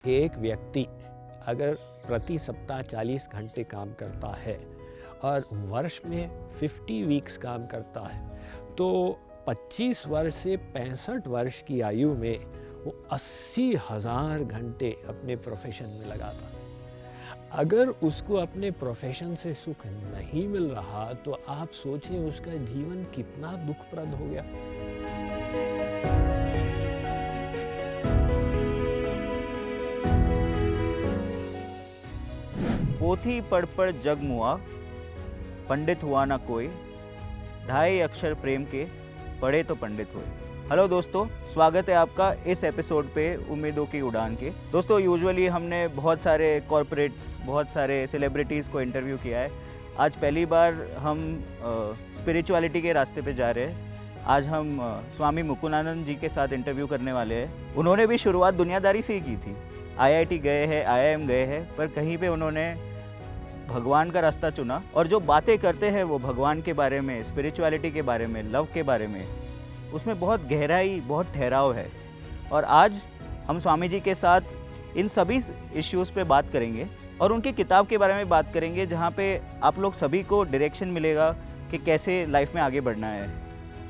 एक व्यक्ति अगर प्रति सप्ताह 40 घंटे काम करता है और वर्ष में 50 वीक्स काम करता है तो 25 वर्ष से 65 वर्ष की आयु में वो 80,000 घंटे अपने प्रोफेशन में लगाता है। अगर उसको अपने प्रोफेशन से सुख नहीं मिल रहा तो आप सोचें उसका जीवन कितना दुखप्रद हो गया। पोथी पढ़ पढ़ जग मुआ, पंडित हुआ ना कोई, ढाई अक्षर प्रेम के, पढ़े तो पंडित हुए। हेलो दोस्तों, स्वागत है आपका इस एपिसोड पे उम्मीदों की उड़ान के। दोस्तों, यूजुअली हमने बहुत सारे कॉरपोरेट्स, बहुत सारे सेलिब्रिटीज़ को इंटरव्यू किया है। आज पहली बार हम स्पिरिचुअलिटी के रास्ते पे जा रहे हैं। आज हम स्वामी मुकुंदानंद जी के साथ इंटरव्यू करने वाले हैं। उन्होंने भी शुरुआत दुनियादारी से ही की थी। IIT गए हैं, IIM गए हैं, पर कहीं पे उन्होंने भगवान का रास्ता चुना और जो बातें करते हैं वो भगवान के बारे में, स्पिरिचुअलिटी के बारे में, लव के बारे में, उसमें बहुत गहराई, बहुत ठहराव है। और आज हम स्वामी जी के साथ इन सभी इश्यूज़ पे बात करेंगे और उनकी किताब के बारे में बात करेंगे, जहाँ पे आप लोग सभी को डायरेक्शन मिलेगा कि कैसे लाइफ में आगे बढ़ना है।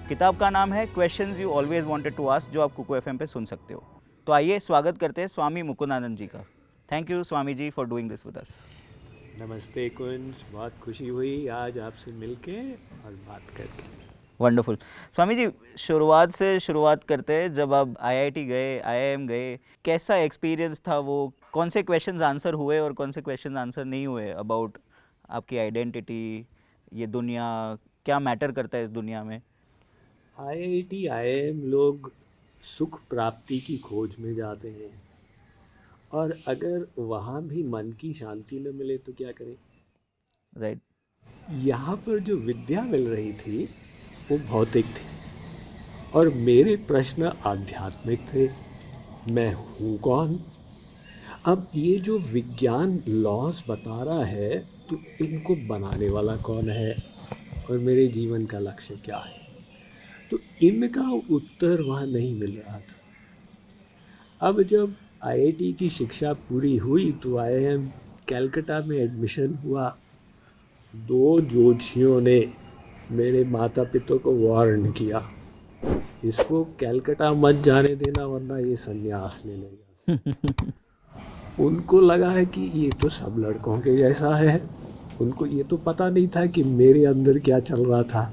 किताब का नाम है questions you always wanted to ask, जो आप कुकू FM पे सुन सकते हो। तो आइए स्वागत करते हैं स्वामी मुकुंदानंद जी का। Thank you Swami ji for doing this with us. नमस्ते कुंज, बहुत खुशी हुई आज आपसे मिलके और बात करके। वंडरफुल। स्वामी जी, शुरुआत करते हैं। जब आप IIT गए, IIM गए, कैसा एक्सपीरियंस था वो? कौन से क्वेश्चंस आंसर हुए और कौन से क्वेश्चंस आंसर नहीं हुए अबाउट आपकी आइडेंटिटी, ये दुनिया क्या मैटर करता है इस दुनिया में? IIT IIM लोग सुख प्राप्ति की खोज में जाते हैं और अगर वहाँ भी मन की शांति न मिले तो क्या करें। राइट। यहाँ पर जो विद्या मिल रही थी वो भौतिक थी और मेरे प्रश्न आध्यात्मिक थे। मैं हूँ कौन? अब ये जो विज्ञान लॉस बता रहा है तो इनको बनाने वाला कौन है और मेरे जीवन का लक्ष्य क्या है? तो इनका उत्तर वहाँ नहीं मिल रहा था। अब जब IIT की शिक्षा पूरी हुई तो IIM कलकत्ता में एडमिशन हुआ। 2 ज्योतिषियों ने मेरे माता पिता को वार्न किया, इसको कलकत्ता मत जाने देना वरना ये संन्यास ले लेगा। उनको लगा है कि ये तो सब लड़कों के जैसा है। उनको ये तो पता नहीं था कि मेरे अंदर क्या चल रहा था,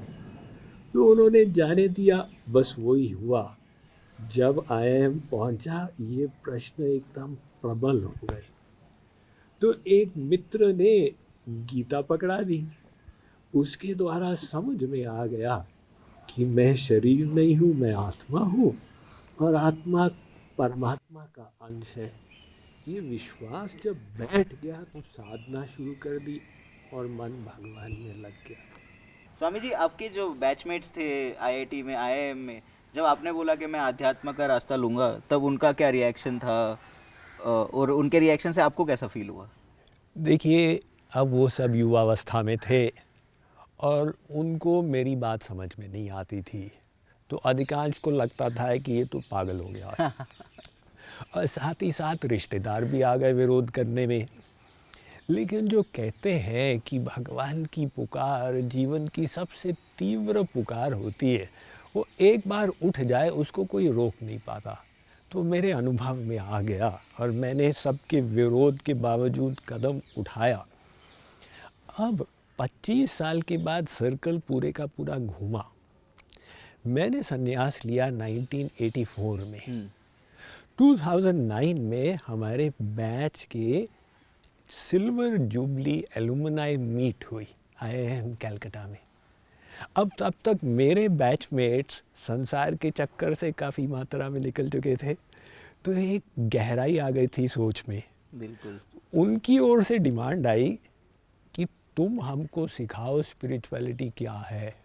तो उन्होंने जाने दिया। बस वही हुआ। जब IIM पहुंचा ये प्रश्न एकदम प्रबल हो गए। तो एक मित्र ने गीता पकड़ा दी। उसके द्वारा समझ में आ गया कि मैं शरीर नहीं हूँ, मैं आत्मा हूँ और आत्मा परमात्मा का अंश है। ये विश्वास जब बैठ गया तो साधना शुरू कर दी और मन भगवान में लग गया। स्वामी जी, आपके जो बैचमेट्स थे IIT में, IIM में, जब आपने बोला कि मैं आध्यात्म का रास्ता लूँगा, तब उनका क्या रिएक्शन था और उनके रिएक्शन से आपको कैसा फील हुआ? देखिए, अब वो सब युवावस्था में थे और उनको मेरी बात समझ में नहीं आती थी, तो अधिकांश को लगता था कि ये तो पागल हो गया है। और साथ ही साथ रिश्तेदार भी आ गए विरोध करने में। लेकिन जो कहते हैं कि भगवान की पुकार जीवन की सबसे तीव्र पुकार होती है, वो एक बार उठ जाए उसको कोई रोक नहीं पाता। तो मेरे अनुभव में आ गया और मैंने सबके विरोध के बावजूद कदम उठाया। अब 25 साल के बाद सर्कल पूरे का पूरा घूमा। मैंने संन्यास लिया 1984 में। 2009 में हमारे बैच के सिल्वर जुबली एलुमनाई मीट हुई IIM कलकत्ता में। अब तब तक मेरे बैचमेट्स संसार के चक्कर से काफ़ी मात्रा में निकल चुके थे, तो एक गहराई आ गई थी सोच में। बिल्कुल। उनकी ओर से डिमांड आई कि तुम हमको सिखाओ स्पिरिचुअलिटी क्या है।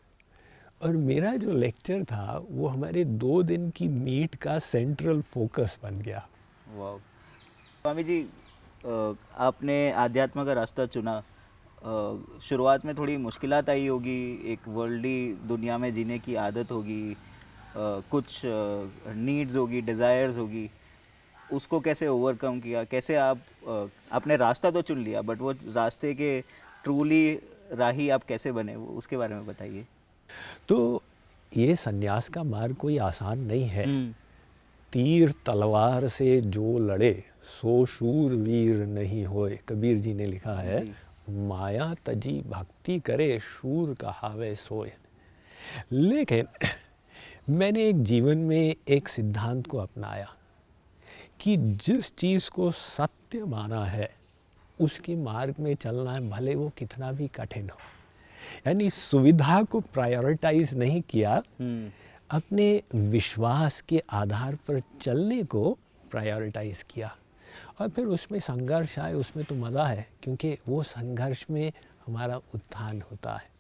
और मेरा जो लेक्चर था वो हमारे 2 दिन की मीट का सेंट्रल फोकस बन गया। वाह। स्वामी जी, आपने आध्यात्म का रास्ता चुना। शुरुआत में थोड़ी मुश्किलात आई होगी, एक वर्ल्डली दुनिया में जीने की आदत होगी, कुछ नीड्स होगी, डिज़ायर्स होगी। उसको कैसे ओवरकम किया, कैसे आप आपने रास्ता तो चुन लिया बट वो रास्ते के ट्रूली राही आप कैसे बने, वो उसके बारे में बताइए। तो ये संन्यास का मार्ग कोई आसान नहीं है। हम्म। तीर तलवार से जो लड़े सो शूर वीर नहीं होए, कबीर जी ने लिखा है। जी। माया तजी भक्ति करे शूर कहावे सोए। लेकिन मैंने एक जीवन में एक सिद्धांत को अपनाया कि जिस चीज़ को सत्य माना है उसके मार्ग में चलना है, भले वो कितना भी कठिन हो। यानी सुविधा को प्रायोरिटाइज नहीं किया, अपने विश्वास के आधार पर चलने को प्रायोरिटाइज किया। और फिर उसमें संघर्ष आए, उसमें तो मज़ा है, क्योंकि वो संघर्ष में हमारा उत्थान होता है।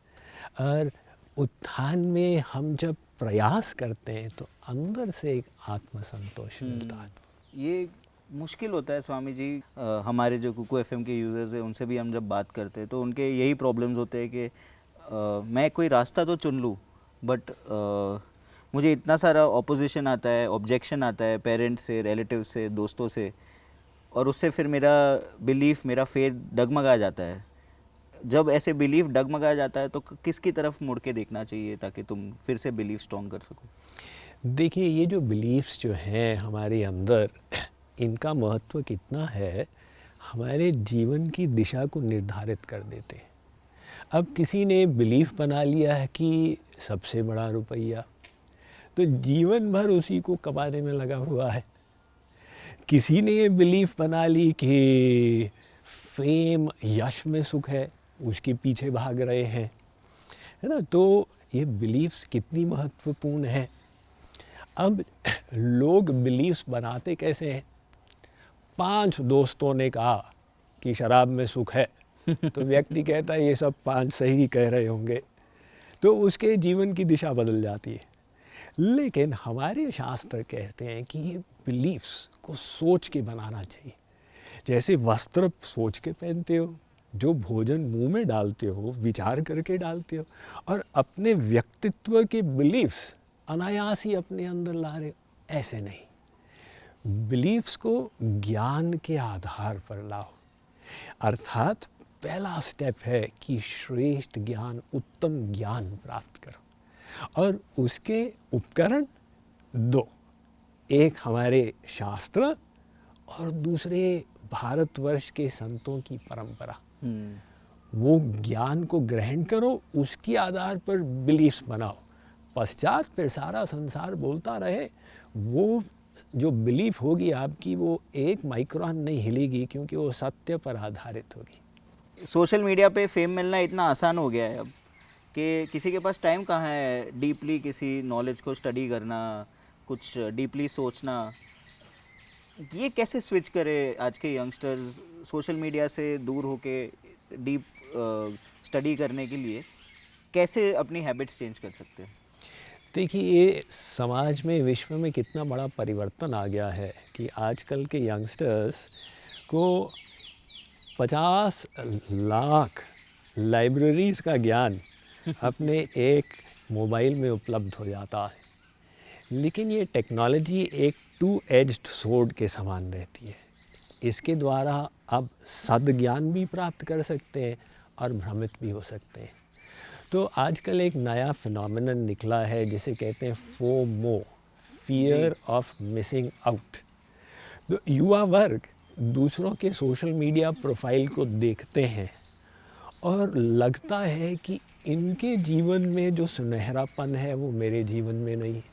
और उत्थान में हम जब प्रयास करते हैं तो अंदर से एक आत्मसंतोष मिलता है। ये मुश्किल होता है स्वामी जी। हमारे जो कुकू एफएम के यूज़र्स हैं उनसे भी हम जब बात करते हैं तो उनके यही प्रॉब्लम्स होते हैं कि मैं कोई रास्ता तो चुन लूँ बट मुझे इतना सारा ऑपोजिशन आता है, ऑब्जेक्शन आता है पेरेंट्स से, रिलेटिव से, दोस्तों से, और उससे फिर मेरा बिलीफ, मेरा फेथ डगमगा जाता है। जब ऐसे बिलीफ डगमगा जाता है तो किसकी तरफ मुड़ के देखना चाहिए ताकि तुम फिर से बिलीफ स्ट्रॉन्ग कर सको? देखिए, ये जो बिलीफ्स जो हैं हमारे अंदर, इनका महत्व कितना है, हमारे जीवन की दिशा को निर्धारित कर देते हैं। अब किसी ने बिलीफ बना लिया है कि सबसे बड़ा रुपया, तो जीवन भर उसी को कमाने में लगा हुआ है। किसी ने ये बिलीफ बना ली कि फेम, यश में सुख है, उसके पीछे भाग रहे हैं, है ना। तो ये बिलीफ्स कितनी महत्वपूर्ण है। अब लोग बिलीव्स बनाते कैसे हैं? 5 दोस्तों ने कहा कि शराब में सुख है, तो व्यक्ति कहता है ये सब 5 सही कह रहे होंगे, तो उसके जीवन की दिशा बदल जाती है। लेकिन हमारे शास्त्र कहते हैं कि ये बिलीव्स को सोच के बनाना चाहिए। जैसे वस्त्र सोच के पहनते हो, जो भोजन मुंह में डालते हो विचार करके डालते हो, और अपने व्यक्तित्व के बिलीव्स अनायास ही अपने अंदर ला रहे हो, ऐसे नहीं। बिलीव्स को ज्ञान के आधार पर लाओ। अर्थात पहला स्टेप है कि श्रेष्ठ ज्ञान, उत्तम ज्ञान प्राप्त करो। और उसके उपकरण 2, एक हमारे शास्त्र और दूसरे भारतवर्ष के संतों की परंपरा। वो ज्ञान को ग्रहण करो, उसके आधार पर बिलीफ्स बनाओ। पश्चात फिर सारा संसार बोलता रहे, वो जो बिलीफ होगी आपकी वो एक माइक्रोन नहीं हिलेगी, क्योंकि वो सत्य पर आधारित होगी। सोशल मीडिया पे फेम मिलना इतना आसान हो गया है अब कि किसी के पास टाइम कहाँ है डीपली किसी नॉलेज को स्टडी करना, कुछ डीपली सोचना। ये कैसे स्विच करे आज के यंगस्टर्स सोशल मीडिया से दूर होके डीप स्टडी करने के लिए, कैसे अपनी हैबिट्स चेंज कर सकते हैं? देखिए, ये समाज में, विश्व में कितना बड़ा परिवर्तन आ गया है कि आजकल के यंगस्टर्स को 50 लाख लाइब्रेरीज़ का ज्ञान अपने एक मोबाइल में उपलब्ध हो जाता है। लेकिन ये टेक्नोलॉजी एक 2 एज्ड स्वॉर्ड के समान रहती है। इसके द्वारा अब सद्ज्ञान भी प्राप्त कर सकते हैं और भ्रमित भी हो सकते हैं। तो आजकल एक नया फिनोमेनन निकला है जिसे कहते हैं FOMO, fear of missing out. तो युवा वर्ग दूसरों के सोशल मीडिया प्रोफाइल को देखते हैं और लगता है कि इनके जीवन में जो सुनहरापन है वो मेरे जीवन में नहीं है।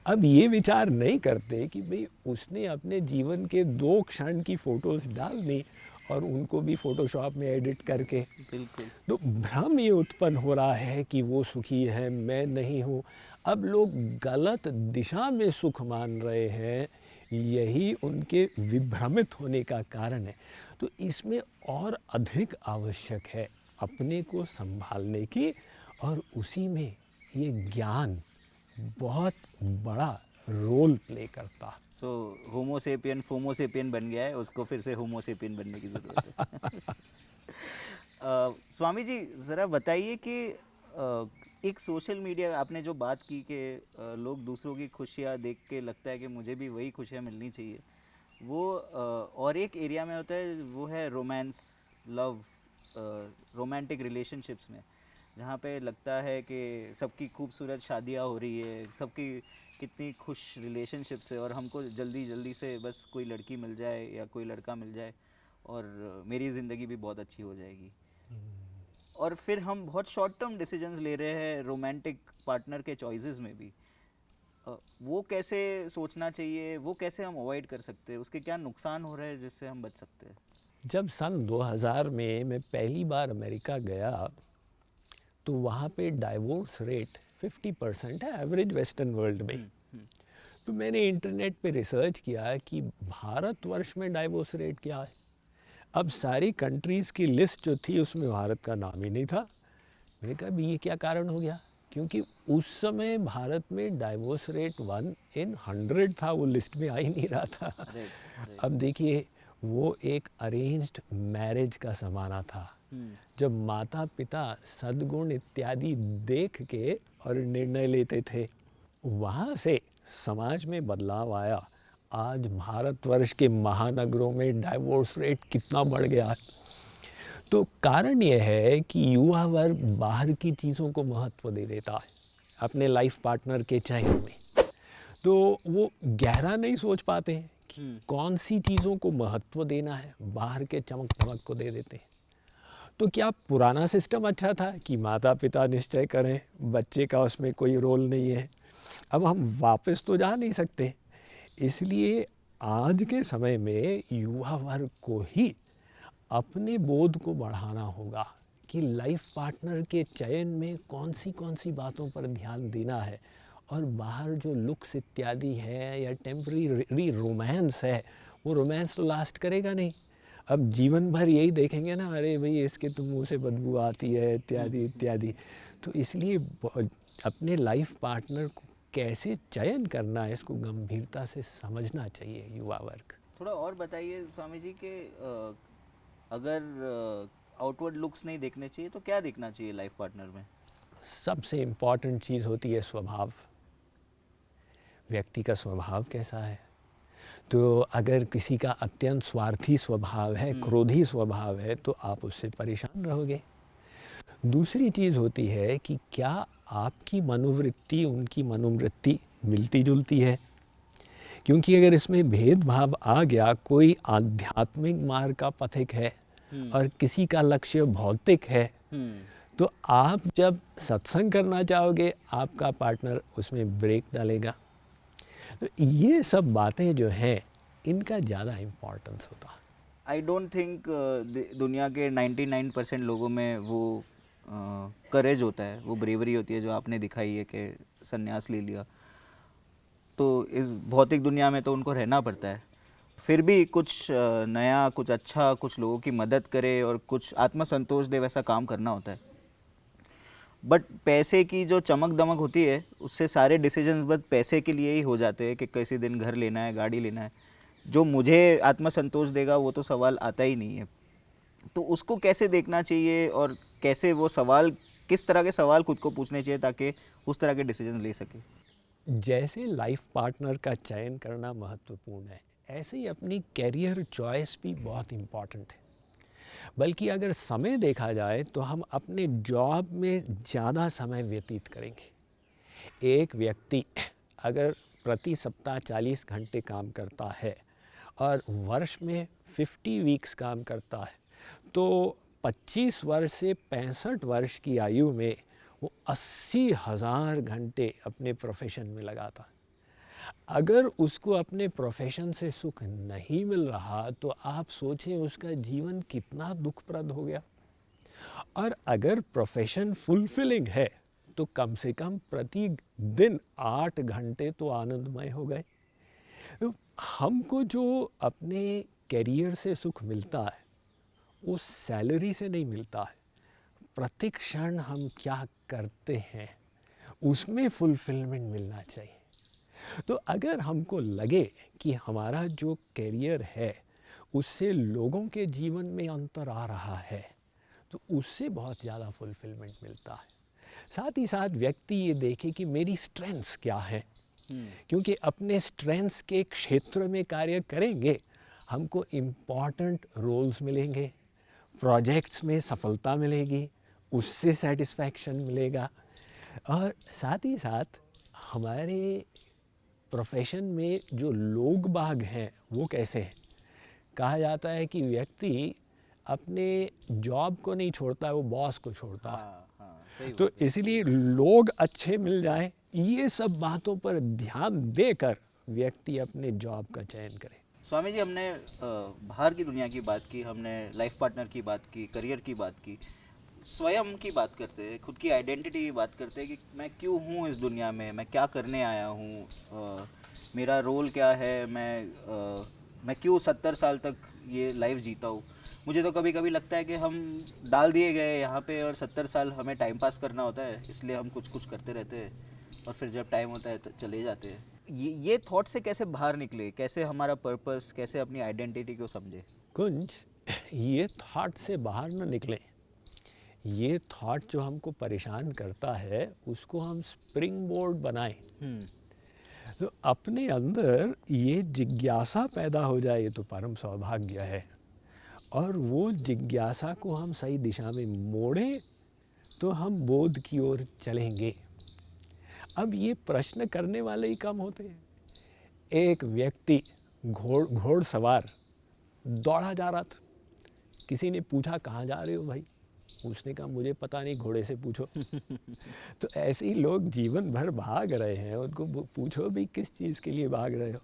अब ये विचार नहीं करते कि भाई उसने अपने जीवन के 2 क्षण की फ़ोटोज़ डाल दी और उनको भी फ़ोटोशॉप में एडिट करके। बिल्कुल। तो भ्रम ये उत्पन्न हो रहा है कि वो सुखी है, मैं नहीं हूँ। अब लोग गलत दिशा में सुख मान रहे हैं, यही उनके विभ्रमित होने का कारण है। तो इसमें और अधिक आवश्यक है अपने को संभालने की, और उसी में ये ज्ञान बहुत बड़ा रोल प्ले करता। तो होमोसेपियन फोमोसेपियन बन गया है, उसको फिर से होमोसेपियन बनने की ज़रूरत है। स्वामी जी ज़रा बताइए कि एक सोशल मीडिया, आपने जो बात की कि लोग दूसरों की खुशियाँ देख के लगता है कि मुझे भी वही खुशियाँ मिलनी चाहिए, वो और एक एरिया में होता है, वो है रोमांस, लव, रोमांटिक रिलेशनशिप्स में, जहाँ पे लगता है कि सबकी खूबसूरत शादियाँ हो रही है, सबकी कितनी खुश रिलेशनशिप्स है, और हमको जल्दी जल्दी से बस कोई लड़की मिल जाए या कोई लड़का मिल जाए और मेरी ज़िंदगी भी बहुत अच्छी हो जाएगी। और फिर हम बहुत शॉर्ट टर्म डिसीजंस ले रहे हैं रोमांटिक पार्टनर के चॉइसेस में भी। वो कैसे सोचना चाहिए, वो कैसे हम अवॉइड कर सकते हैं, उसके क्या नुकसान हो रहे हैं जिससे हम बच सकते हैं? जब सन 2000 में मैं पहली बार अमेरिका गया तो वहाँ पे डाइवोर्स रेट 50% है एवरेज वेस्टर्न वर्ल्ड में। तो मैंने इंटरनेट पे रिसर्च किया कि भारतवर्ष में डाइवोर्स रेट क्या है। अब सारी कंट्रीज़ की लिस्ट जो थी उसमें भारत का नाम ही नहीं था। मैंने कहा भी ये क्या कारण हो गया, क्योंकि उस समय भारत में डाइवोर्स रेट 1 in 100 था, वो लिस्ट में आ ही नहीं रहा था। अब देखिए, वो एक अरेंज्ड मैरिज का ज़माना था, जब माता पिता सद्गुण इत्यादि देख के और निर्णय लेते थे। वहाँ से समाज में बदलाव आया। आज भारतवर्ष के महानगरों में डाइवोर्स रेट कितना बढ़ गया है। तो कारण ये है कि युवा वर्ग बाहर की चीज़ों को महत्व दे देता है अपने लाइफ पार्टनर के चयन में। तो वो गहरा नहीं सोच पाते हैं कि कौन सी चीज़ों को महत्व देना है, बाहर के चमक धमक को दे देते हैं। तो क्या पुराना सिस्टम अच्छा था कि माता पिता निश्चय करें, बच्चे का उसमें कोई रोल नहीं है? अब हम वापस तो जा नहीं सकते, इसलिए आज के समय में युवा वर्ग को ही अपने बोध को बढ़ाना होगा कि लाइफ पार्टनर के चयन में कौन सी बातों पर ध्यान देना है, और बाहर जो लुक्स इत्यादि है या टेम्परेरी रोमांस है, वो रोमांस तो लास्ट करेगा नहीं। अब जीवन भर यही देखेंगे ना, अरे भाई इसके तो मुँह से बदबू आती है इत्यादि इत्यादि। तो इसलिए अपने लाइफ पार्टनर को कैसे चयन करना है, इसको गंभीरता से समझना चाहिए युवा वर्ग। थोड़ा और बताइए स्वामी जी कि अगर आउटवर्ड लुक्स नहीं देखने चाहिए तो क्या देखना चाहिए लाइफ पार्टनर में? सबसे इम्पॉर्टेंट चीज़ होती है स्वभाव। व्यक्ति का स्वभाव कैसा है। तो अगर किसी का अत्यंत स्वार्थी स्वभाव है, क्रोधी स्वभाव है, तो आप उससे परेशान रहोगे। दूसरी चीज़ होती है कि क्या आपकी मनोवृत्ति उनकी मनोवृत्ति मिलती जुलती है, क्योंकि अगर इसमें भेदभाव आ गया, कोई आध्यात्मिक मार्ग का पथिक है और किसी का लक्ष्य भौतिक है, तो आप जब सत्संग करना चाहोगे आपका पार्टनर उसमें ब्रेक डालेगा। तो ये सब बातें जो हैं, इनका ज़्यादा इम्पोर्टेंस होता है। आई डोंट थिंक दुनिया के 99% लोगों में वो करेज होता है, वो ब्रेवरी होती है जो आपने दिखाई है कि संन्यास ले लिया। तो इस भौतिक दुनिया में तो उनको रहना पड़ता है, फिर भी कुछ नया, कुछ अच्छा, कुछ लोगों की मदद करे और कुछ आत्मसंतोष दे, वैसा काम करना होता है। बट पैसे की जो चमक दमक होती है, उससे सारे डिसीजंस बस पैसे के लिए ही हो जाते हैं कि किसी दिन घर लेना है, गाड़ी लेना है। जो मुझे आत्मसंतोष देगा वो तो सवाल आता ही नहीं है। तो उसको कैसे देखना चाहिए और कैसे वो सवाल, किस तरह के सवाल खुद को पूछने चाहिए ताकि उस तरह के डिसीजन ले सके? जैसे लाइफ पार्टनर का चयन करना महत्वपूर्ण है, ऐसे ही अपनी कैरियर चॉइस भी बहुत इम्पॉर्टेंट है। बल्कि अगर समय देखा जाए तो हम अपने जॉब में ज़्यादा समय व्यतीत करेंगे। एक व्यक्ति अगर प्रति सप्ताह 40 घंटे काम करता है और वर्ष में 50 वीक्स काम करता है, तो 25 वर्ष से 65 वर्ष की आयु में वो 80,000 घंटे अपने प्रोफेशन में लगाता। अगर उसको अपने प्रोफेशन से सुख नहीं मिल रहा तो आप सोचें उसका जीवन कितना दुखप्रद हो गया। और अगर प्रोफेशन फुलफिलिंग है तो कम से कम प्रति दिन 8 घंटे तो आनंदमय हो गए। तो हमको जो अपने कैरियर से सुख मिलता है वो सैलरी से नहीं मिलता है। प्रति क्षण हम क्या करते हैं उसमें फुलफिलमेंट मिलना चाहिए। तो अगर हमको लगे कि हमारा जो कैरियर है उससे लोगों के जीवन में अंतर आ रहा है, तो उससे बहुत ज़्यादा फुलफिलमेंट मिलता है। साथ ही साथ व्यक्ति ये देखे कि मेरी स्ट्रेंथ्स क्या है, क्योंकि अपने स्ट्रेंथ्स के क्षेत्र में कार्य करेंगे हमको इम्पॉर्टेंट रोल्स मिलेंगे, प्रोजेक्ट्स में सफलता मिलेगी, उससे सेटिस्फैक्शन मिलेगा, और साथ ही साथ हमारे प्रोफेशन में जो लोग बाग हैं वो कैसे हैं। कहा जाता है कि व्यक्ति अपने जॉब को नहीं छोड़ता, वो बॉस को छोड़ता है। हाँ हाँ, सही तो बात है। इसलिए लोग अच्छे मिल जाएं, ये सब बातों पर ध्यान देकर व्यक्ति अपने जॉब का चयन करे। स्वामी जी, हमने बाहर की दुनिया की बात की, हमने लाइफ पार्टनर की बात की, करियर की बात की, स्वयं की बात करते हैं, खुद की आइडेंटिटी की बात करते हैं कि मैं क्यों हूँ इस दुनिया में, मैं क्या करने आया हूँ, मेरा रोल क्या है, मैं क्यों 70 साल तक ये लाइफ जीता हूँ। मुझे तो कभी कभी लगता है कि हम डाल दिए गए यहाँ पे और 70 साल हमें टाइम पास करना होता है, इसलिए हम कुछ कुछ करते रहते हैं और फिर जब टाइम होता है तो चले जाते हैं। ये थॉट से कैसे बाहर निकले, कैसे हमारा पर्पस, कैसे अपनी आइडेंटिटी को समझे? कुंज, ये थॉट से बाहर न निकलें। ये थॉट जो हमको परेशान करता है उसको हम स्प्रिंग बोर्ड बनाएं। तो अपने अंदर ये जिज्ञासा पैदा हो जाए, ये तो परम सौभाग्य है। और वो जिज्ञासा को हम सही दिशा में मोड़ें तो हम बोध की ओर चलेंगे। अब ये प्रश्न करने वाले ही कम होते हैं। एक व्यक्ति घोड़सवार दौड़ा जा रहा था। किसी ने पूछा, कहाँ जा रहे हो भाई? उसने कहा, मुझे पता नहीं, घोड़े से पूछो। तो ऐसे ही लोग जीवन भर भाग रहे हैं, उनको पूछो भी किस चीज़ के लिए भाग रहे हो?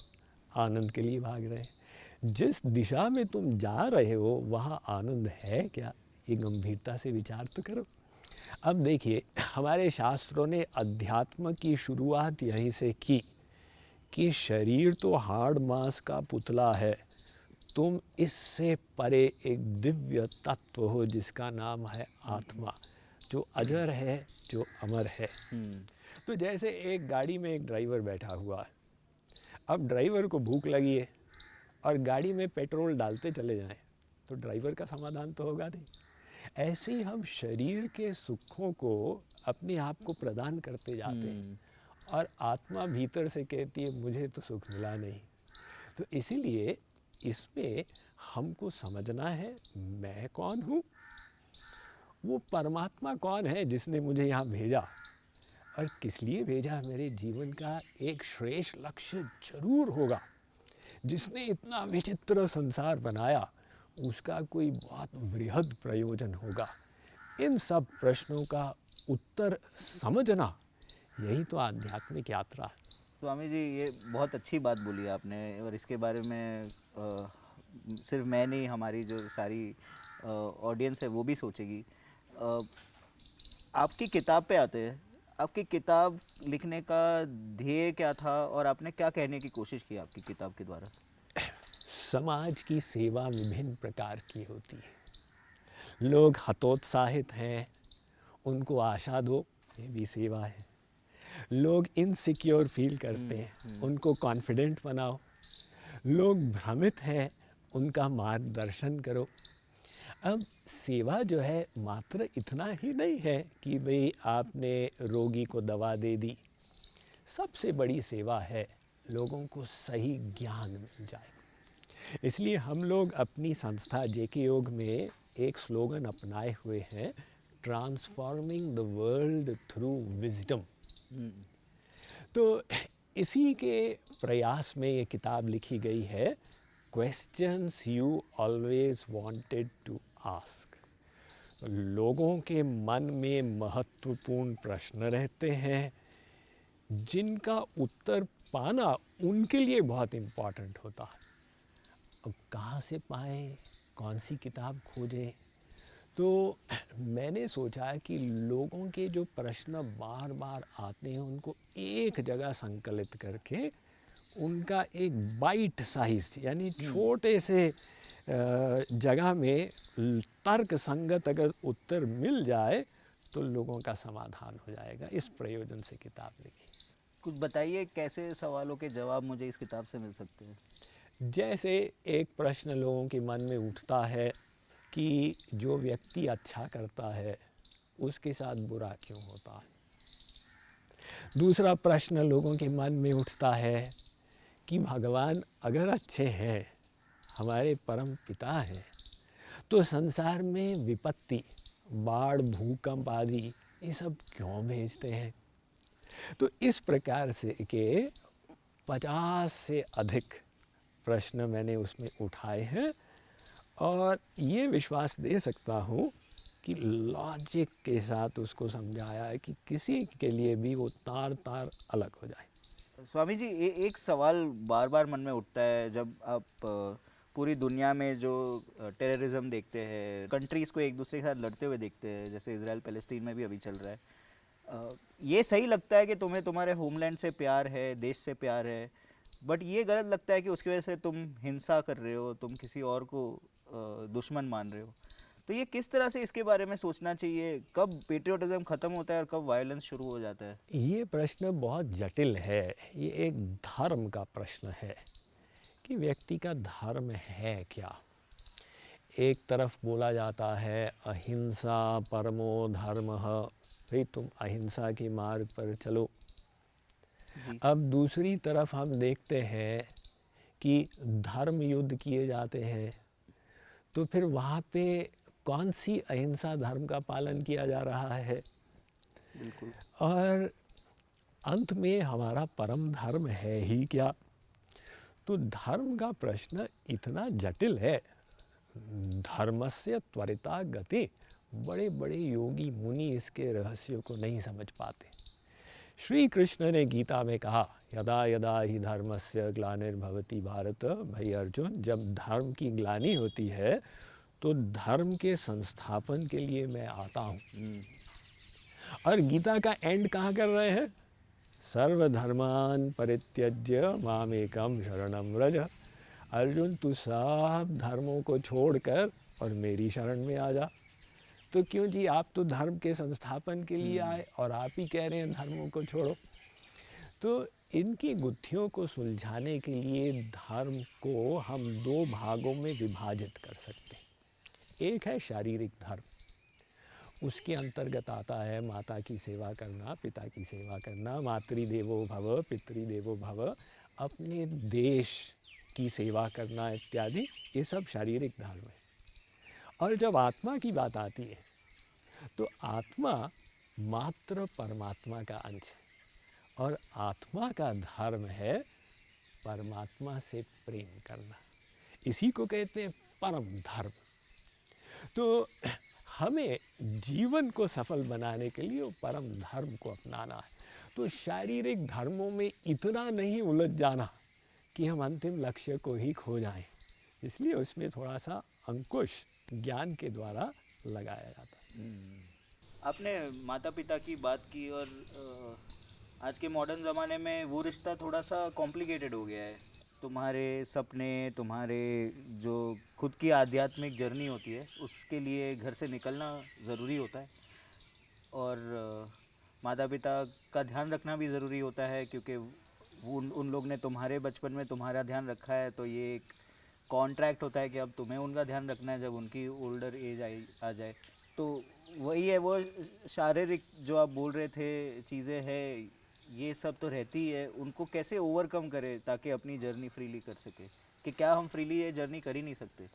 आनंद के लिए भाग रहे हैं। जिस दिशा में तुम जा रहे हो वहाँ आनंद है क्या? ये गंभीरता से विचार तो करो। अब देखिए, हमारे शास्त्रों ने अध्यात्म की शुरुआत यहीं से की कि शरीर तो हाड़ मांस का पुतला है, तुम इससे परे एक दिव्य तत्व हो जिसका नाम है आत्मा, जो अजर है, जो अमर है। तो जैसे एक गाड़ी में एक ड्राइवर बैठा हुआ है। अब ड्राइवर को भूख लगी है और गाड़ी में पेट्रोल डालते चले जाएं तो ड्राइवर का समाधान तो होगा नहीं। ऐसे ही हम शरीर के सुखों को अपने आप को प्रदान करते जाते हैं और आत्मा भीतर से कहती है, मुझे तो सुख मिला नहीं। तो इसीलिए इसमें हमको समझना है, मैं कौन हूँ, वो परमात्मा कौन है जिसने मुझे यहाँ भेजा और किस लिए भेजा। मेरे जीवन का एक श्रेष्ठ लक्ष्य जरूर होगा। जिसने इतना विचित्र संसार बनाया उसका कोई बहुत बृहद प्रयोजन होगा। इन सब प्रश्नों का उत्तर समझना, यही तो आध्यात्मिक यात्रा है। स्वामी जी, ये बहुत अच्छी बात बोली आपने और इसके बारे में सिर्फ मैं नहीं, हमारी जो सारी ऑडियंस है वो भी सोचेगी। अ, आपकी किताब पे आते हैं। आपकी किताब लिखने का ध्येय क्या था और आपने क्या कहने की कोशिश की आपकी किताब के द्वारा? समाज की सेवा विभिन्न प्रकार की होती है। लोग हतोत्साहित हैं, उनको आशा दो, ये भी सेवा है। लोग इनसिक्योर फील करते हैं, उनको कॉन्फिडेंट बनाओ। लोग भ्रमित हैं, उनका मार्गदर्शन करो। अब सेवा जो है मात्र इतना ही नहीं है कि भाई आपने रोगी को दवा दे दी। सबसे बड़ी सेवा है लोगों को सही ज्ञान मिल जाए। इसलिए हम लोग अपनी संस्था जेके योग में एक स्लोगन अपनाए हुए हैं, transforming the world through wisdom. तो इसी के प्रयास में ये किताब लिखी गई है, questions you always wanted to ask. लोगों के मन में महत्वपूर्ण प्रश्न रहते हैं जिनका उत्तर पाना उनके लिए बहुत इम्पॉर्टेंट होता है। अब कहाँ से पाएं, कौन सी किताब खोजें? तो मैंने सोचा कि लोगों के जो प्रश्न बार बार आते हैं उनको एक जगह संकलित करके उनका एक बाइट साइज यानी छोटे से जगह में तर्क संगत अगर उत्तर मिल जाए तो लोगों का समाधान हो जाएगा। इस प्रयोजन से किताब लिखी। कुछ बताइए, कैसे सवालों के जवाब मुझे इस किताब से मिल सकते हैं? जैसे एक प्रश्न लोगों के मन में उठता है कि जो व्यक्ति अच्छा करता है उसके साथ बुरा क्यों होता है। दूसरा प्रश्न लोगों के मन में उठता है कि भगवान अगर अच्छे हैं, हमारे परम पिता हैं, तो संसार में विपत्ति, बाढ़, भूकंप आदि ये सब क्यों भेजते हैं? तो इस प्रकार से के 50 से अधिक प्रश्न मैंने उसमें उठाए हैं और ये विश्वास दे सकता हूँ कि लॉजिक के साथ उसको समझाया है कि किसी के लिए भी वो तार तार अलग हो जाए। स्वामी जी, एक सवाल बार बार मन में उठता है जब आप पूरी दुनिया में जो टेररिज्म देखते हैं, कंट्रीज़ को एक दूसरे के साथ लड़ते हुए देखते हैं, जैसे इजराइल पैलेस्टीन में भी अभी चल रहा है। ये सही लगता है कि तुम्हें तुम्हारे होमलैंड से प्यार है, देश से प्यार है, बट ये गलत लगता है कि उसकी वजह से तुम हिंसा कर रहे हो, तुम किसी और को दुश्मन मान रहे हो। तो ये किस तरह से इसके बारे में सोचना चाहिए? कब पेट्रियोटिज्म ख़त्म होता है और कब वायलेंस शुरू हो जाता है? ये प्रश्न बहुत जटिल है। ये एक धर्म का प्रश्न है कि व्यक्ति का धर्म है क्या। एक तरफ बोला जाता है अहिंसा परमो धर्मः, भाई तुम अहिंसा के मार्ग पर चलो। अब दूसरी तरफ हम देखते हैं कि धर्म युद्ध किए जाते हैं, तो फिर वहाँ पे कौन सी अहिंसा धर्म का पालन किया जा रहा है? बिल्कुल। और अंत में हमारा परम धर्म है ही क्या? तो धर्म का प्रश्न इतना जटिल है। धर्मस्य त्वरिता गति, बड़े बड़े योगी मुनि इसके रहस्यों को नहीं समझ पाते। श्री कृष्ण ने गीता में कहा यदा यदा ही धर्मस्य ग्लानिर्भवति भारत, भाई अर्जुन, जब धर्म की ग्लानि होती है तो धर्म के संस्थापन के लिए मैं आता हूँ। और गीता का एंड कहाँ कर रहे हैं? सर्वधर्मान परित्यज्य मामेकम शरणम व्रज। अर्जुन, तू सब धर्मों को छोड़कर और मेरी शरण में आ जा। तो क्यों जी, आप तो धर्म के संस्थापन के लिए आए और आप ही कह रहे हैं धर्मों को छोड़ो। तो इनकी गुत्थियों को सुलझाने के लिए धर्म को हम दो भागों में विभाजित कर सकते हैं। एक है शारीरिक धर्म, उसके अंतर्गत आता है माता की सेवा करना, पिता की सेवा करना, मातृदेवो भव पितृदेवो भव, अपने देश की सेवा करना इत्यादि, ये सब शारीरिक धर्म है। और जब आत्मा की बात आती है तो आत्मा मात्र परमात्मा का अंश है और आत्मा का धर्म है परमात्मा से प्रेम करना। इसी को कहते हैं परम धर्म। तो हमें जीवन को सफल बनाने के लिए वो परम धर्म को अपनाना है। तो शारीरिक धर्मों में इतना नहीं उलझ जाना कि हम अंतिम लक्ष्य को ही खो जाएं। इसलिए उसमें थोड़ा सा अंकुश ज्ञान के द्वारा लगाया जाता है। आपने माता पिता की बात की और आज के मॉडर्न ज़माने में वो रिश्ता थोड़ा सा कॉम्प्लिकेटेड हो गया है। तुम्हारे सपने, तुम्हारे जो खुद की आध्यात्मिक जर्नी होती है, उसके लिए घर से निकलना ज़रूरी होता है और माता पिता का ध्यान रखना भी ज़रूरी होता है, क्योंकि उन लोग ने तुम्हारे बचपन में तुम्हारा ध्यान रखा है। तो ये एक कॉन्ट्रैक्ट होता है कि अब तुम्हें उनका ध्यान रखना है जब उनकी ओल्डर एज आ जाए। तो वही है, वो शारीरिक जो आप बोल रहे थे चीज़ें हैं, ये सब तो रहती है। उनको कैसे ओवरकम करें ताकि अपनी जर्नी फ्रीली कर सके? कि क्या हम फ्रीली ये जर्नी कर ही नहीं सकते?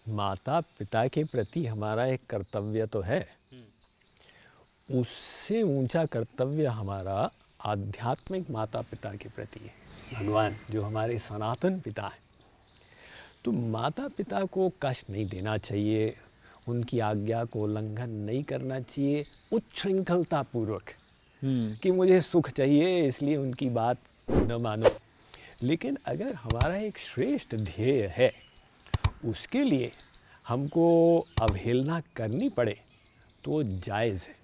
माता पिता के प्रति हमारा एक कर्तव्य तो है, उससे ऊंचा कर्तव्य हमारा आध्यात्मिक माता पिता के प्रति है, भगवान जो हमारे सनातन पिता हैं। तो माता पिता को कष्ट नहीं देना चाहिए, उनकी आज्ञा को उल्लंघन नहीं करना चाहिए उच्छृंखलता पूर्वक कि मुझे सुख चाहिए इसलिए उनकी बात न मानो। लेकिन अगर हमारा एक श्रेष्ठ ध्येय है, उसके लिए हमको अवहेलना करनी पड़े तो जायज़ है।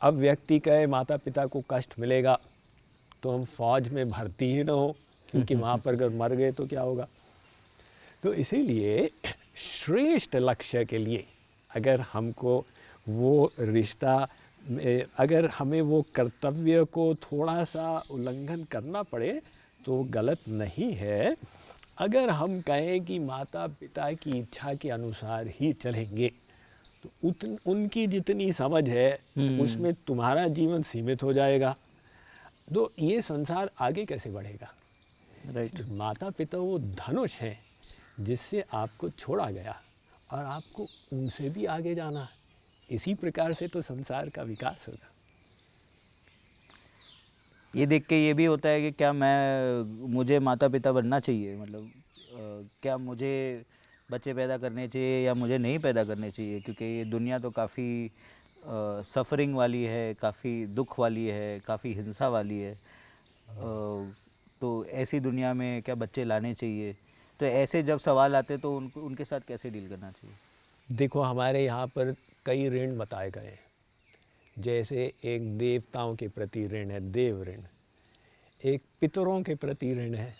अब व्यक्ति कहे माता पिता को कष्ट मिलेगा तो हम फौज में भर्ती ही न हो, क्योंकि वहाँ पर अगर मर गए तो क्या होगा। तो इसीलिए श्रेष्ठ लक्ष्य के लिए अगर हमको वो रिश्ता, अगर हमें वो कर्तव्य को थोड़ा सा उल्लंघन करना पड़े तो गलत नहीं है। अगर हम कहें कि माता पिता की इच्छा के अनुसार ही चलेंगे तो उनकी जितनी समझ है उसमें तुम्हारा जीवन सीमित हो जाएगा, तो ये संसार आगे कैसे बढ़ेगा। राइट। माता पिता वो धनुष हैं जिससे आपको छोड़ा गया और आपको उनसे भी आगे जाना है। इसी प्रकार से तो संसार का विकास होगा। ये देख के ये भी होता है कि क्या मुझे माता पिता बनना चाहिए, मतलब क्या मुझे बच्चे पैदा करने चाहिए या मुझे नहीं पैदा करने चाहिए, क्योंकि ये दुनिया तो काफ़ी सफ़रिंग वाली है, काफ़ी दुख वाली है, काफ़ी हिंसा वाली है। तो ऐसी दुनिया में क्या बच्चे लाने चाहिए? तो ऐसे जब सवाल आते तो उनके साथ कैसे डील करना चाहिए? देखो, हमारे यहाँ पर कई ऋण बताए गए हैं। जैसे एक देवताओं के प्रति ऋण है, देव ऋण। एक पितरों के प्रति ऋण है,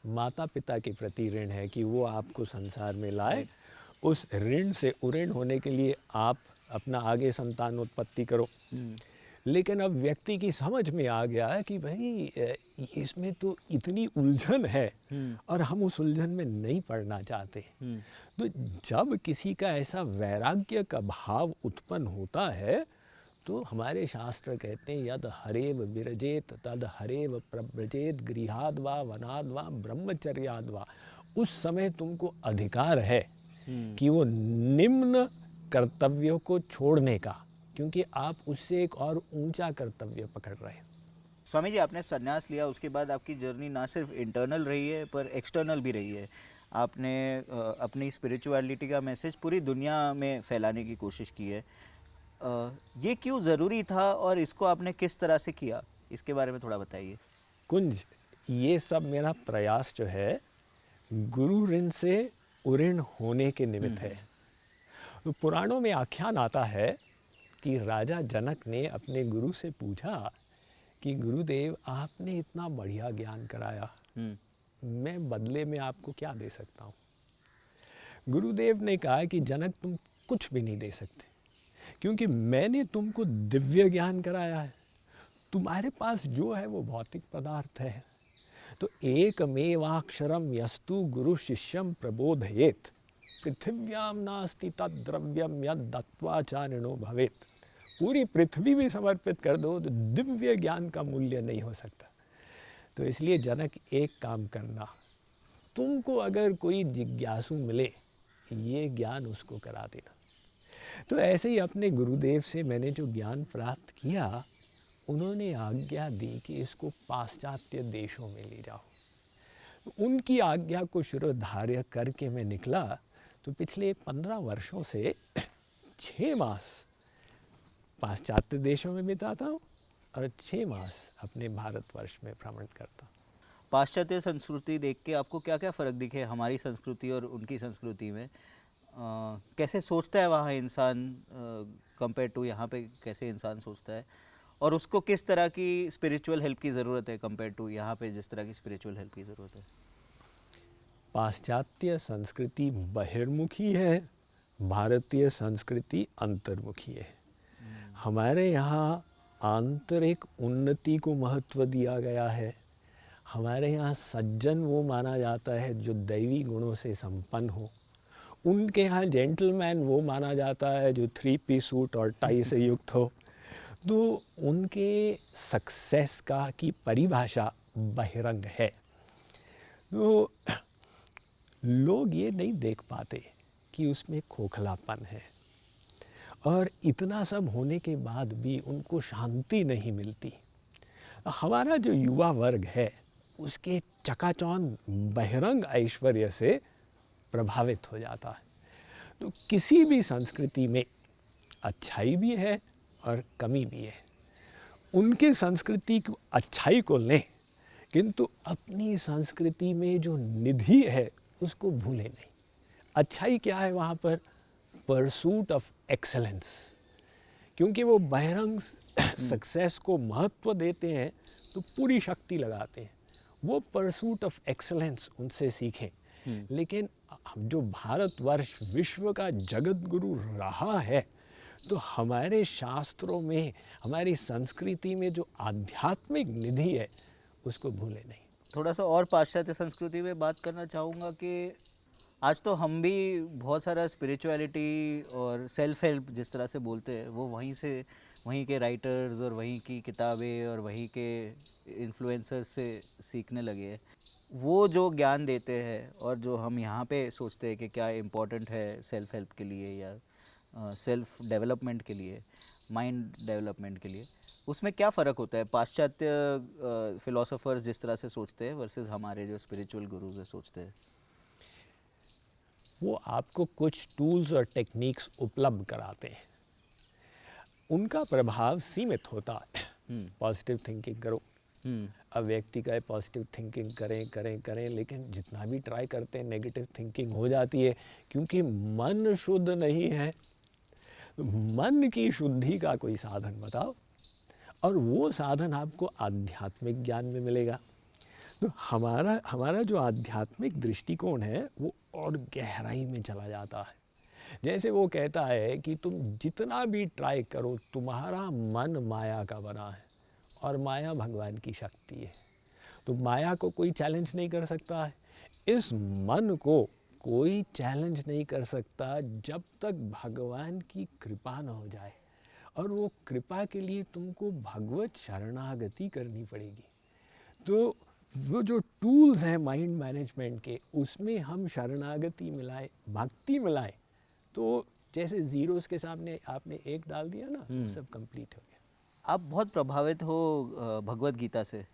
माता पिता के प्रति ऋण है कि वो आपको संसार में लाए। उस ऋण से उऋण होने के लिए आप अपना आगे संतान उत्पत्ति करो। लेकिन अब व्यक्ति की समझ में आ गया है कि भाई इसमें तो इतनी उलझन है और हम उस उलझन में नहीं पड़ना चाहते। तो जब किसी का ऐसा वैराग्य का भाव उत्पन्न होता है तो हमारे शास्त्र कहते हैं यद हरेव विरजेत तद हरेव प्रव्रजेत गृहाद वा वनाद वा ब्रह्मचर्याद वा। उस समय तुमको अधिकार है कि वो निम्न कर्तव्यों को छोड़ने का, क्योंकि आप उससे एक और ऊंचा कर्तव्य पकड़ रहे हैं। स्वामी जी, आपने संन्यास लिया, उसके बाद आपकी जर्नी ना सिर्फ इंटरनल रही है पर एक्सटर्नल भी रही है। आपने अपनी स्पिरिचुअलिटी का मैसेज पूरी दुनिया में फैलाने की कोशिश की है। ये क्यों ज़रूरी था और इसको आपने किस तरह से किया, इसके बारे में थोड़ा बताइए। कुंज, ये सब मेरा प्रयास जो है गुरु ऋण से उऋण होने के निमित्त है। तो पुराणों में आख्यान आता है कि राजा जनक ने अपने गुरु से पूछा कि गुरुदेव, आपने इतना बढ़िया ज्ञान कराया, मैं बदले में आपको क्या दे सकता हूँ। गुरुदेव ने कहा कि जनक, तुम कुछ भी नहीं दे सकते, क्योंकि मैंने तुमको दिव्य ज्ञान कराया है। तुम्हारे पास जो है वो भौतिक पदार्थ है। तो एकमेवाक्षरम यस्तु गुरु शिष्यम प्रबोधयेत पृथिव्याम नास्ति तद्द्रव्यम यद दत्वा चारिणो भवेत। पूरी पृथ्वी भी समर्पित कर दो तो दिव्य ज्ञान का मूल्य नहीं हो सकता। तो इसलिए जनक, एक काम करना, तुमको अगर कोई जिज्ञासु मिले, ये ज्ञान उसको करा देना। तो ऐसे ही अपने गुरुदेव से मैंने जो ज्ञान प्राप्त किया, उन्होंने आज्ञा दी कि इसको पाश्चात्य देशों में ले जाओ। उनकी आज्ञा को शिरोधार्य करके मैं निकला। तो पिछले 15 वर्षों से 6 मास पाश्चात्य देशों में बिताता हूँ और 6 मास अपने भारतवर्ष में भ्रमण करता हूँ। पाश्चात्य संस्कृति देख के आपको क्या क्या फ़र्क दिखे हमारी संस्कृति और उनकी संस्कृति में? कैसे सोचता है वहाँ इंसान कंपेयर टू यहाँ पे, कैसे इंसान सोचता है, और उसको किस तरह की स्पिरिचुअल हेल्प की ज़रूरत है कंपेयर टू यहाँ पे जिस तरह की स्पिरिचुअल हेल्प की ज़रूरत है? पाश्चात्य संस्कृति बहिर्मुखी है, भारतीय संस्कृति अंतर्मुखी है। हमारे यहाँ आंतरिक उन्नति को महत्व दिया गया है। हमारे यहाँ सज्जन वो माना जाता है जो दैवी गुणों से संपन्न हो। उनके यहाँ जेंटलमैन वो माना जाता है जो 3 पीस सूट और टाई से युक्त हो। तो उनके सक्सेस की परिभाषा बहिरंग है। तो लोग ये नहीं देख पाते कि उसमें खोखलापन है, और इतना सब होने के बाद भी उनको शांति नहीं मिलती। हमारा जो युवा वर्ग है उसके चकाचौंध बहिरंग ऐश्वर्य से प्रभावित हो जाता है। तो किसी भी संस्कृति में अच्छाई भी है और कमी भी है। उनके संस्कृति की अच्छाई को लें, किंतु अपनी संस्कृति में जो निधि है उसको भूलें नहीं। अच्छाई क्या है वहाँ पर? Pursuit of excellence. क्योंकि वो बहिरंग सक्सेस को महत्व देते हैं तो पूरी शक्ति लगाते हैं। वो परसूट ऑफ एक्सेलेंस उनसे सीखें। लेकिन जो भारतवर्ष विश्व का जगत गुरु रहा है, तो हमारे शास्त्रों में, हमारी संस्कृति में जो आध्यात्मिक निधि है उसको भूले नहीं। थोड़ा सा और पाश्चात्य संस्कृति में बात करना चाहूँगा कि आज तो हम भी बहुत सारा स्पिरिचुअलिटी और सेल्फ हेल्प जिस तरह से बोलते हैं वो वहीं के राइटर्स और वहीं की किताबें और वहीं के इन्फ्लुएंसर्स से सीखने लगे हैं। वो जो ज्ञान देते हैं और जो हम यहाँ पे सोचते हैं कि क्या इम्पोर्टेंट है सेल्फ हेल्प के लिए या सेल्फ डेवलपमेंट के लिए, माइंड डेवलपमेंट के लिए, उसमें क्या फ़र्क होता है पाश्चात्य फिलोसोफर्स जिस तरह से सोचते हैं वर्सेस हमारे जो स्पिरिचुअल गुरुज है सोचते हैं? वो आपको कुछ टूल्स और टेक्निक्स उपलब्ध कराते हैं, उनका प्रभाव सीमित होता है। पॉजिटिव थिंकिंग करो, अब व्यक्ति का पॉजिटिव थिंकिंग करें करें करें, लेकिन जितना भी ट्राई करते हैं नेगेटिव थिंकिंग हो जाती है, क्योंकि मन शुद्ध नहीं है। मन की शुद्धि का कोई साधन बताओ, और वो साधन आपको आध्यात्मिक ज्ञान में मिलेगा। तो हमारा जो आध्यात्मिक दृष्टिकोण है वो और गहराई में चला जाता है। जैसे वो कहता है कि तुम जितना भी ट्राई करो, तुम्हारा मन माया का बना है और माया भगवान की शक्ति है। तो माया को कोई चैलेंज नहीं कर सकता है, इस मन को कोई चैलेंज नहीं कर सकता जब तक भगवान की कृपा न हो जाए। और वो कृपा के लिए तुमको भगवत शरणागति करनी पड़ेगी। तो वो जो टूल्स हैं माइंड मैनेजमेंट के, उसमें हम शरणागति मिलाएं, भक्ति मिलाएं, तो जैसे ज़ीरोस के सामने आपने एक डाल दिया ना, सब कंप्लीट हो गया। आप बहुत प्रभावित हो भगवत गीता से।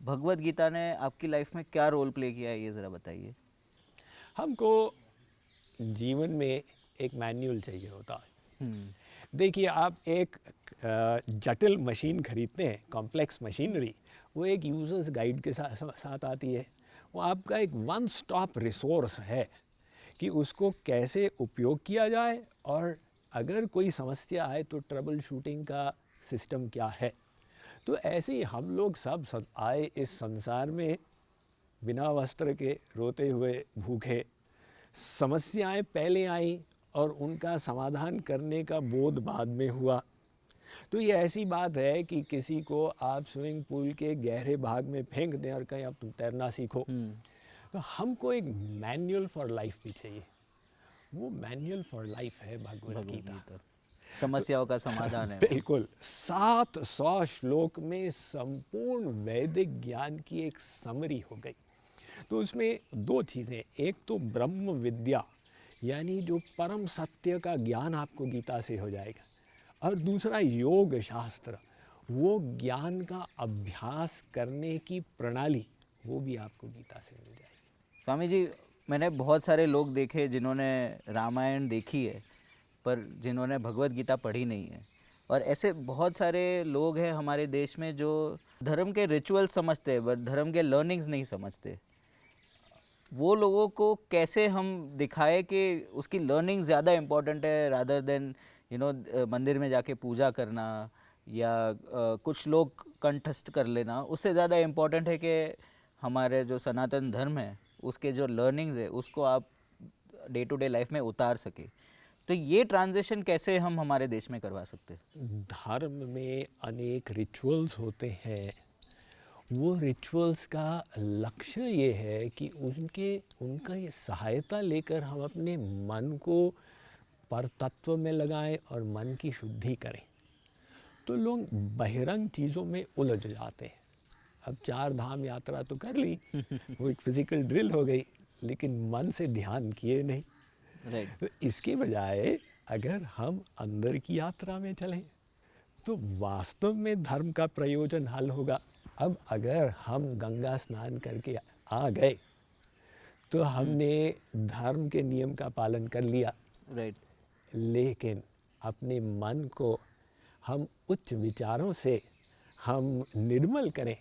भगवत गीता ने आपकी लाइफ में क्या रोल प्ले किया है, ये ज़रा बताइए। हमको जीवन में एक मैनुअल चाहिए होता है। देखिए, आप एक जटिल मशीन खरीदते हैं, कॉम्प्लेक्स मशीनरी, वो एक यूज़र्स गाइड के साथ आती है। वो आपका एक वन स्टॉप रिसोर्स है कि उसको कैसे उपयोग किया जाए, और अगर कोई समस्या आए तो ट्रबल शूटिंग का सिस्टम क्या है। तो ऐसे ही हम लोग सब आए इस संसार में बिना वस्त्र के, रोते हुए, भूखे। समस्याएं पहले आई और उनका समाधान करने का बोध बाद में हुआ। तो ये ऐसी बात है कि किसी को आप स्विमिंग पूल के गहरे भाग में फेंक दें और कहें अब तुम तैरना सीखो। तो हमको एक मैनुअल फॉर लाइफ भी चाहिए। वो मैनुअल फॉर लाइफ है भगवत गीता। समस्याओं का समाधान है। बिल्कुल, 700 श्लोक में संपूर्ण वैदिक ज्ञान की एक समरी हो गई। तो उसमें दो चीज़ें, एक तो ब्रह्म विद्या यानी जो परम सत्य का ज्ञान आपको गीता से हो जाएगा, और दूसरा योग शास्त्र, वो ज्ञान का अभ्यास करने की प्रणाली, वो भी आपको गीता से मिल जाएगी। स्वामी जी, मैंने बहुत सारे लोग देखे जिन्होंने रामायण देखी है पर जिन्होंने भगवत गीता पढ़ी नहीं है, और ऐसे बहुत सारे लोग हैं हमारे देश में जो धर्म के रिचुअल समझते हैं बट धर्म के लर्निंग्स नहीं समझते। वो लोगों को कैसे हम दिखाए कि उसकी लर्निंग ज़्यादा इम्पोर्टेंट है रादर देन मंदिर में जाके पूजा करना या कुछ लोग कंठस्थ कर लेना, उससे ज़्यादा इम्पोर्टेंट है कि हमारे जो सनातन धर्म है उसके जो लर्निंग्स है उसको आप डे टू डे लाइफ में उतार सके। तो ये ट्रांजिशन कैसे हम हमारे देश में करवा सकते हैं? धर्म में अनेक रिचुअल्स होते हैं। वो रिचुअल्स का लक्ष्य ये है कि उनका ये सहायता लेकर हम अपने मन को परतत्व में लगाएं और मन की शुद्धि करें। तो लोग बहिरंग चीज़ों में उलझ जाते हैं। अब 4 धाम यात्रा तो कर ली, वो एक फिज़िकल ड्रिल हो गई, लेकिन मन से ध्यान किए नहीं। तो इसके बजाय अगर हम अंदर की यात्रा में चलें तो वास्तव में धर्म का प्रयोजन हल होगा। अब अगर हम गंगा स्नान करके आ गए तो हमने धर्म के नियम का पालन कर लिया, लेकिन अपने मन को हम उच्च विचारों से हम निर्मल करें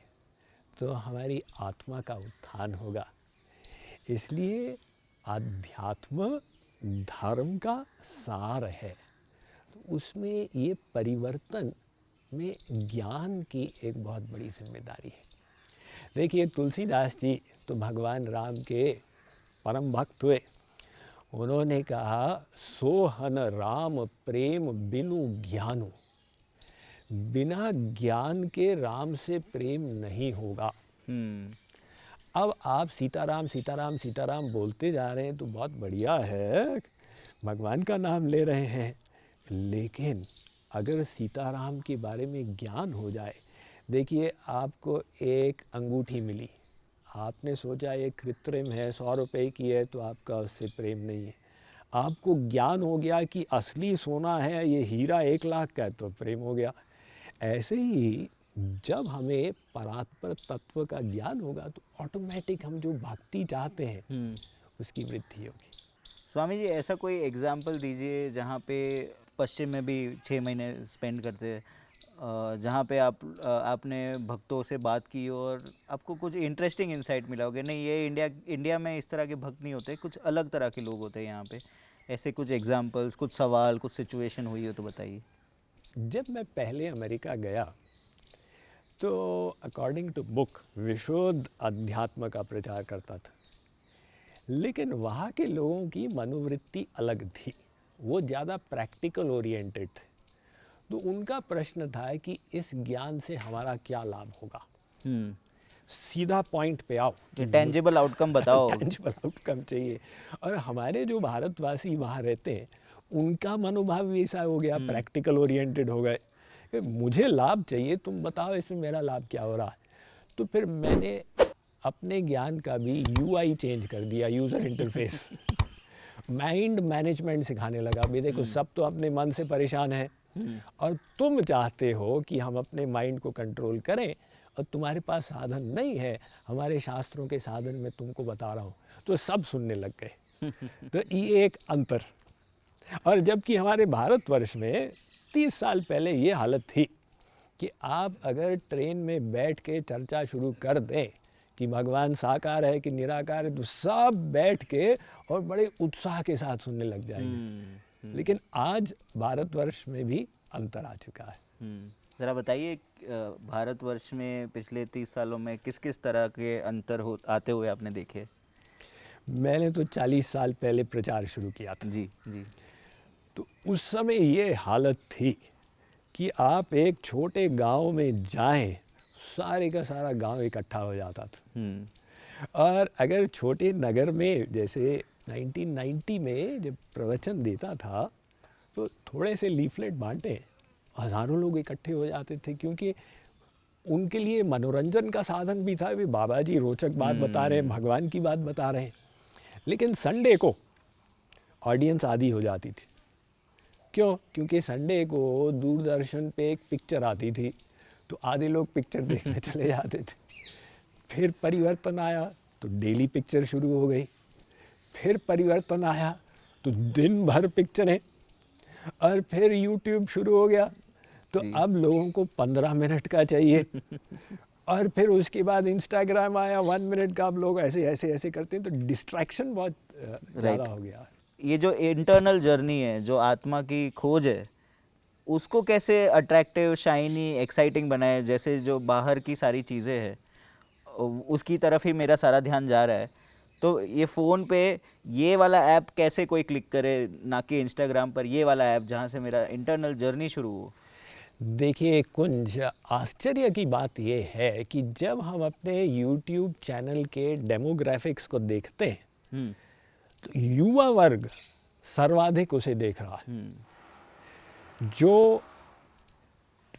तो हमारी आत्मा का उत्थान होगा। इसलिए आध्यात्म धर्म का सार है। तो उसमें ये परिवर्तन में ज्ञान की एक बहुत बड़ी जिम्मेदारी है। देखिए, तुलसीदास जी तो भगवान राम के परम भक्त हुए। उन्होंने कहा, सोहन राम प्रेम बिनु ज्ञानु, बिना ज्ञान के राम से प्रेम नहीं होगा। अब आप सीताराम सीताराम सीताराम बोलते जा रहे हैं तो बहुत बढ़िया है, भगवान का नाम ले रहे हैं, लेकिन अगर सीताराम के बारे में ज्ञान हो जाए, देखिए आपको एक अंगूठी मिली, आपने सोचा ये कृत्रिम है, 100 रुपए की है, तो आपका उससे प्रेम नहीं है। आपको ज्ञान हो गया कि असली सोना है, ये हीरा 1 लाख का है, तो प्रेम हो गया। ऐसे ही जब हमें परात्पर तत्व का ज्ञान होगा तो ऑटोमेटिक हम जो भक्ति चाहते हैं उसकी वृद्धि होगी। स्वामी जी, ऐसा कोई एग्जाम्पल दीजिए जहाँ पे पश्चिम में भी 6 महीने स्पेंड करते हैं, जहाँ पे आपने भक्तों से बात की और आपको कुछ इंटरेस्टिंग इंसाइट मिला होगा, नहीं ये इंडिया में इस तरह के भक्त नहीं होते, कुछ अलग तरह के लोग होते हैं यहाँ पे। ऐसे कुछ एग्जाम्पल्स, कुछ सवाल, कुछ सिचुएशन हुई हो तो बताइए। जब मैं पहले अमेरिका गया तो अकॉर्डिंग टू बुक विशुद्ध अध्यात्म का प्रचार करता था, लेकिन वहाँ के लोगों की मनोवृत्ति अलग थी। वो ज़्यादा प्रैक्टिकल ओरिएंटेड थे। तो उनका प्रश्न था कि इस ज्ञान से हमारा क्या लाभ होगा, सीधा पॉइंट पे आओ, टेंजिबल आउटकम बताओ। टेंजिबल आउटकम चाहिए। और हमारे जो भारतवासी वहाँ रहते हैं उनका मनोभाव भी ऐसा हो गया, प्रैक्टिकल ओरिएंटेड हो गए। मुझे लाभ चाहिए, तुम बताओ इसमें मेरा लाभ क्या हो रहा है। तो फिर मैंने अपने ज्ञान का भी यूआई चेंज कर दिया, यूज़र इंटरफेस। माइंड मैनेजमेंट सिखाने लगा। भी देखो, सब तो अपने मन से परेशान है और तुम चाहते हो कि हम अपने माइंड को कंट्रोल करें, और तुम्हारे पास साधन नहीं है। हमारे शास्त्रों के साधन में तुमको बता रहा हूँ, तो सब सुनने लग गए। तो ये एक अंतर। और जबकि हमारे भारतवर्ष में 30 साल पहले ये हालत थी कि आप अगर ट्रेन में बैठ के चर्चा शुरू कर दें कि भगवान साकार है कि निराकार है, तो सब बैठ के और बड़े उत्साह के साथ सुनने लग जाएंगे। लेकिन आज भारतवर्ष में भी अंतर आ चुका है। ज़रा बताइए, भारतवर्ष में पिछले 30 सालों में किस किस तरह के अंतर आते हुए आपने देखे? मैंने तो 40 साल पहले प्रचार शुरू किया था। जी जी। तो उस समय ये हालत थी कि आप एक छोटे गांव में जाएं, सारे का सारा गांव इकट्ठा हो जाता था। और अगर छोटे नगर में, जैसे 1990 में जब प्रवचन देता था, तो थोड़े से लीफलेट बांटे, हज़ारों लोग इकट्ठे हो जाते थे, क्योंकि उनके लिए मनोरंजन का साधन भी था। भी बाबा जी रोचक बात बता रहे हैं, भगवान की बात बता रहे हैं। लेकिन संडे को ऑडियंस आधी हो जाती थी। क्यों? क्योंकि संडे को दूरदर्शन पे एक पिक्चर आती थी, तो आधे लोग पिक्चर देखने चले जाते थे। फिर परिवर्तन आया तो डेली पिक्चर शुरू हो गई। फिर परिवर्तन आया तो दिन भर पिक्चरें। और फिर यूट्यूब शुरू हो गया, तो अब लोगों को 15 मिनट का चाहिए। और फिर उसके बाद इंस्टाग्राम आया, 1 मिनट का। अब लोग ऐसे ऐसे ऐसे करते हैं, तो डिस्ट्रैक्शन बहुत ज़्यादा हो गया। ये जो इंटरनल जर्नी है, जो आत्मा की खोज है, उसको कैसे अट्रैक्टिव, शाइनी, एक्साइटिंग बनाए? जैसे जो बाहर की सारी चीज़ें हैं उसकी तरफ ही मेरा सारा ध्यान जा रहा है, तो ये फ़ोन पे ये वाला ऐप कैसे कोई क्लिक करे, ना कि इंस्टाग्राम पर ये वाला ऐप जहाँ से मेरा इंटरनल जर्नी शुरू हो। देखिए कुंज, आश्चर्य की बात ये है कि जब हम अपने यूट्यूब चैनल के डेमोग्राफिक्स को देखते हैं तो युवा वर्ग सर्वाधिक उसे देख रहा है। जो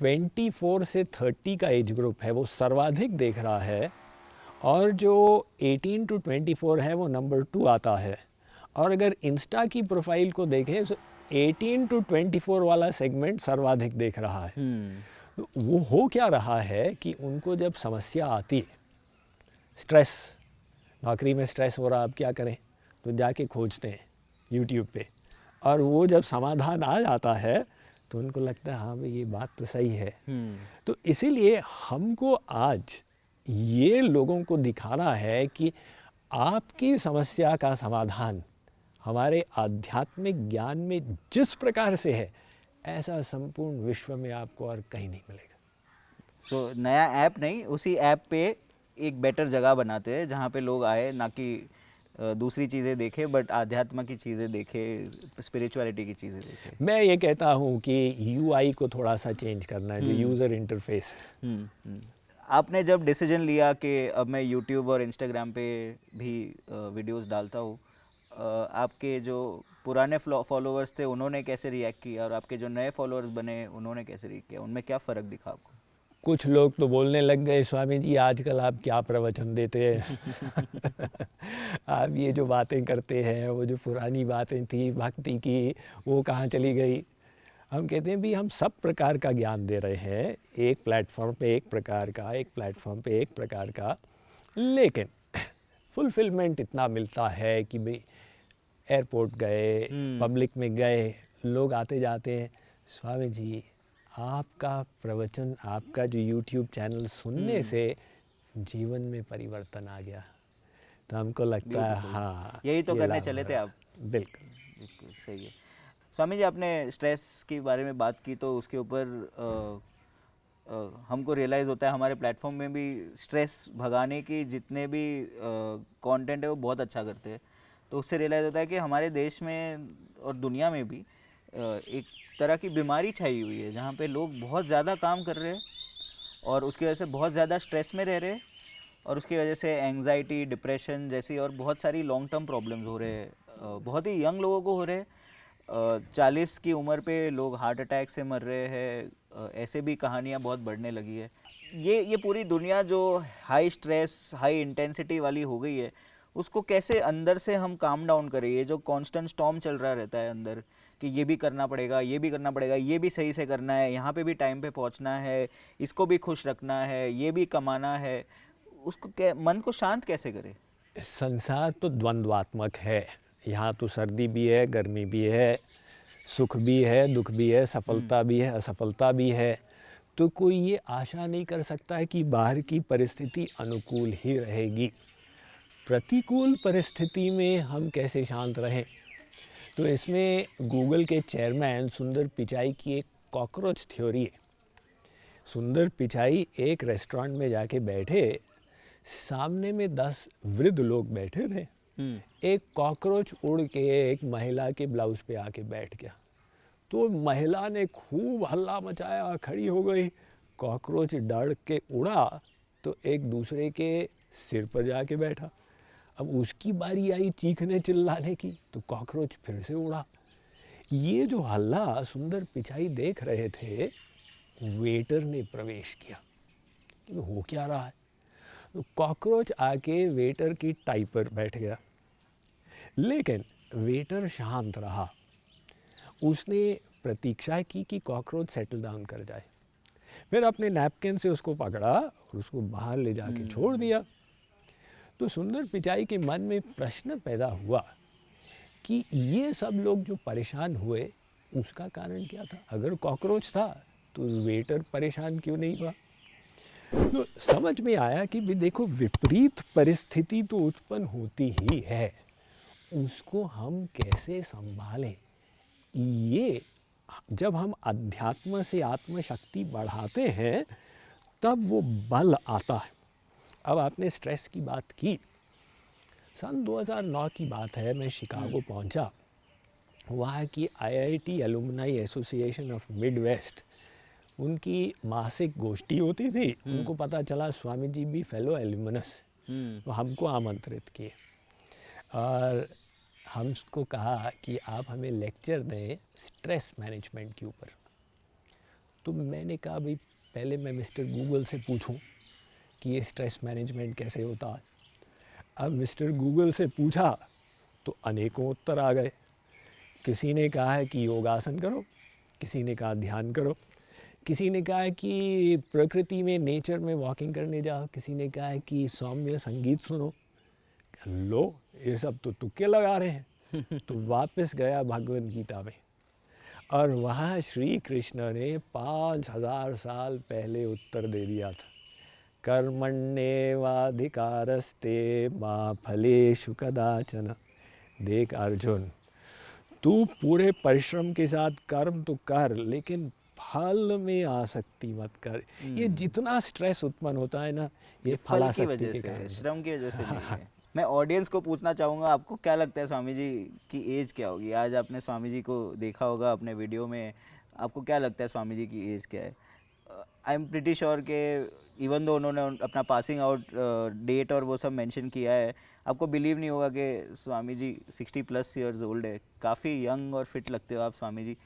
24 से 30 का एज ग्रुप है वो सर्वाधिक देख रहा है, और जो 18 to 24 है वो नंबर 2 आता है। और अगर इंस्टा की प्रोफाइल को देखें तो 18 to 24 वाला सेगमेंट सर्वाधिक देख रहा है। तो वो हो क्या रहा है कि उनको जब समस्या आती है, स्ट्रेस, नौकरी में स्ट्रेस हो रहा, अब क्या करें, तो जाके खोजते हैं यूट्यूब पे, और वो जब समाधान आ जाता है तो उनको लगता है हाँ भाई ये बात तो सही है। तो इसीलिए हमको आज ये लोगों को दिखाना है कि आपकी समस्या का समाधान हमारे आध्यात्मिक ज्ञान में जिस प्रकार से है, ऐसा संपूर्ण विश्व में आपको और कहीं नहीं मिलेगा। सो नया ऐप नहीं, उसी ऐप पे एक बेटर जगह बनाते हैं जहाँ पे लोग आए, ना कि दूसरी चीज़ें देखें, बट आध्यात्म की चीज़ें देखें, स्पिरिचुअलिटी की चीज़ें देखें। मैं ये कहता हूँ कि यूआई को थोड़ा सा चेंज करना है, जो यूज़र इंटरफेस। आपने जब डिसीजन लिया कि अब मैं यूट्यूब और इंस्टाग्राम पे भी वीडियोस डालता हूँ, आपके जो पुराने फॉलोअर्स थे उन्होंने कैसे रिएक्ट किया, और आपके जो नए फॉलोअर्स बने उन्होंने कैसे रिएक्ट किया? उनमें क्या फ़र्क दिखा आपको? कुछ लोग तो बोलने लग गए, स्वामी जी आजकल आप क्या प्रवचन देते हैं। आप ये जो बातें करते हैं, वो जो पुरानी बातें थी भक्ति की, वो कहाँ चली गई। हम कहते हैं भी हम सब प्रकार का ज्ञान दे रहे हैं, एक प्लेटफॉर्म पे एक प्रकार का, एक प्लेटफॉर्म पे एक प्रकार का, लेकिन फुलफिलमेंट इतना मिलता है कि भाई एयरपोर्ट गए, पब्लिक में गए, लोग आते जाते हैं, स्वामी जी आपका प्रवचन, आपका जो यूट्यूब चैनल सुनने से जीवन में परिवर्तन आ गया। तो हमको लगता है हाँ, यही तो ये करने लाभ चले हो थे रहा आप। है। बिल्कुल बिल्कुल सही है। स्वामी जी आपने स्ट्रेस के बारे में बात की, तो उसके ऊपर हमको रियलाइज़ होता है हमारे प्लेटफॉर्म में भी स्ट्रेस भगाने की जितने भी कंटेंट है वो बहुत अच्छा करते हैं। तो उससे रियलाइज़ होता है कि हमारे देश में और दुनिया में भी एक तरह की बीमारी छाई हुई है, जहाँ पे लोग बहुत ज़्यादा काम कर रहे हैं और उसकी वजह से बहुत ज़्यादा स्ट्रेस में रह रहे हैं, और उसकी वजह से एंग्जाइटी, डिप्रेशन जैसी और बहुत सारी लॉन्ग टर्म प्रॉब्लम्स हो रहे हैं। बहुत ही यंग लोगों को हो रहे हैं। 40 की उम्र पे लोग हार्ट अटैक से मर रहे हैं। ऐसे भी कहानियाँ बहुत बढ़ने लगी है। ये पूरी दुनिया जो हाई स्ट्रेस, हाई इंटेंसिटी वाली हो गई है, उसको कैसे अंदर से हम काम डाउन करें। ये जो कांस्टेंट स्टॉर्म चल रहा रहता है अंदर कि ये भी करना पड़ेगा, ये भी करना पड़ेगा, ये भी सही से करना है, यहाँ पे भी टाइम पे पहुँचना है, इसको भी खुश रखना है, ये भी कमाना है, उसको मन को शांत कैसे करें। संसार तो द्वंद्वात्मक है, यहाँ तो सर्दी भी है, गर्मी भी है, सुख भी है, दुख भी है, सफलता भी है, असफलता भी है। तो कोई ये आशा नहीं कर सकता है कि बाहर की परिस्थिति अनुकूल ही रहेगी। प्रतिकूल परिस्थिति में हम कैसे शांत रहें। तो इसमें गूगल के चेयरमैन सुंदर पिचाई की एक कॉकरोच थ्योरी है। सुंदर पिचाई एक रेस्टोरेंट में जाके बैठे, सामने में 10 वृद्ध लोग बैठे थे। एक कॉकरोच उड़ के एक महिला के ब्लाउज पे आके बैठ गया। तो महिला ने खूब हल्ला मचाया, खड़ी हो गई। कॉकरोच डर के उड़ा तो एक दूसरे के सिर पर जाके बैठा। अब उसकी बारी आई चीखने चिल्लाने की, तो कॉकरोच फिर से उड़ा। ये जो हल्ला सुंदर पिचाई देख रहे थे, वेटर ने प्रवेश किया कि हो क्या रहा है। तो कॉकरोच आके वेटर की टाई पर बैठ गया, लेकिन वेटर शांत रहा। उसने प्रतीक्षा की कि कॉकरोच सेटल डाउन कर जाए। फिर अपने नैपकिन से उसको पकड़ा और उसको बाहर ले जाके छोड़ दिया। तो सुंदर पिचाई के मन में प्रश्न पैदा हुआ कि ये सब लोग जो परेशान हुए, उसका कारण क्या था। अगर कॉकरोच था तो वेटर परेशान क्यों नहीं हुआ। तो समझ में आया कि भी देखो, विपरीत परिस्थिति तो उत्पन्न होती ही है, उसको हम कैसे संभालें। ये जब हम अध्यात्म से आत्मशक्ति बढ़ाते हैं तब वो बल आता है। अब आपने स्ट्रेस की बात की। सन 2009 की बात है, मैं शिकागो पहुंचा। वहाँ की IIT alumni association of Midwest, उनकी मासिक गोष्ठी होती थी। उनको पता चला स्वामी जी भी फेलो एल्यूमिनस, तो हमको आमंत्रित किए और हमको कहा कि आप हमें लेक्चर दें स्ट्रेस मैनेजमेंट के ऊपर। तो मैंने कहा भाई पहले मैं मिस्टर गूगल से पूछूं कि ये स्ट्रेस मैनेजमेंट कैसे होता है। अब मिस्टर गूगल से पूछा तो अनेकों उत्तर आ गए। किसी ने कहा है कि योगासन करो, किसी ने कहा ध्यान करो, किसी ने कहा है कि प्रकृति में, नेचर में वॉकिंग करने जाओ, किसी ने कहा है कि सौम्य संगीत सुनो। लो, ये सब तो तुक्के लगा रहे हैं। तो वापस गया भगवद गीता में, और वहाँ श्री कृष्ण ने 5000 साल पहले उत्तर दे दिया था, कर्मण्येवाधिकारस्ते मा फलेषु कदाचन। देख अर्जुन, तू पूरे परिश्रम के साथ कर्म तो कर, लेकिन फल में आसक्ति मत कर। ये जितना स्ट्रेस उत्पन्न होता है ना, ये फलासक्ति के कारण, श्रम की वजह से नहीं है। मैं ऑडियंस को पूछना चाहूँगा, आपको क्या लगता है स्वामी जी की एज क्या होगी। आज आपने स्वामी जी को देखा होगा अपने वीडियो में, आपको क्या लगता है स्वामी जी की एज क्या है। आई एम प्रिटी श्योर के इवन दो उन्होंने अपना पासिंग आउट डेट और वो सब मेंशन किया है, आपको बिलीव नहीं होगा कि स्वामी जी 60+ ईयर्स ओल्ड है। काफ़ी यंग और फिट लगते हो आप स्वामी जी।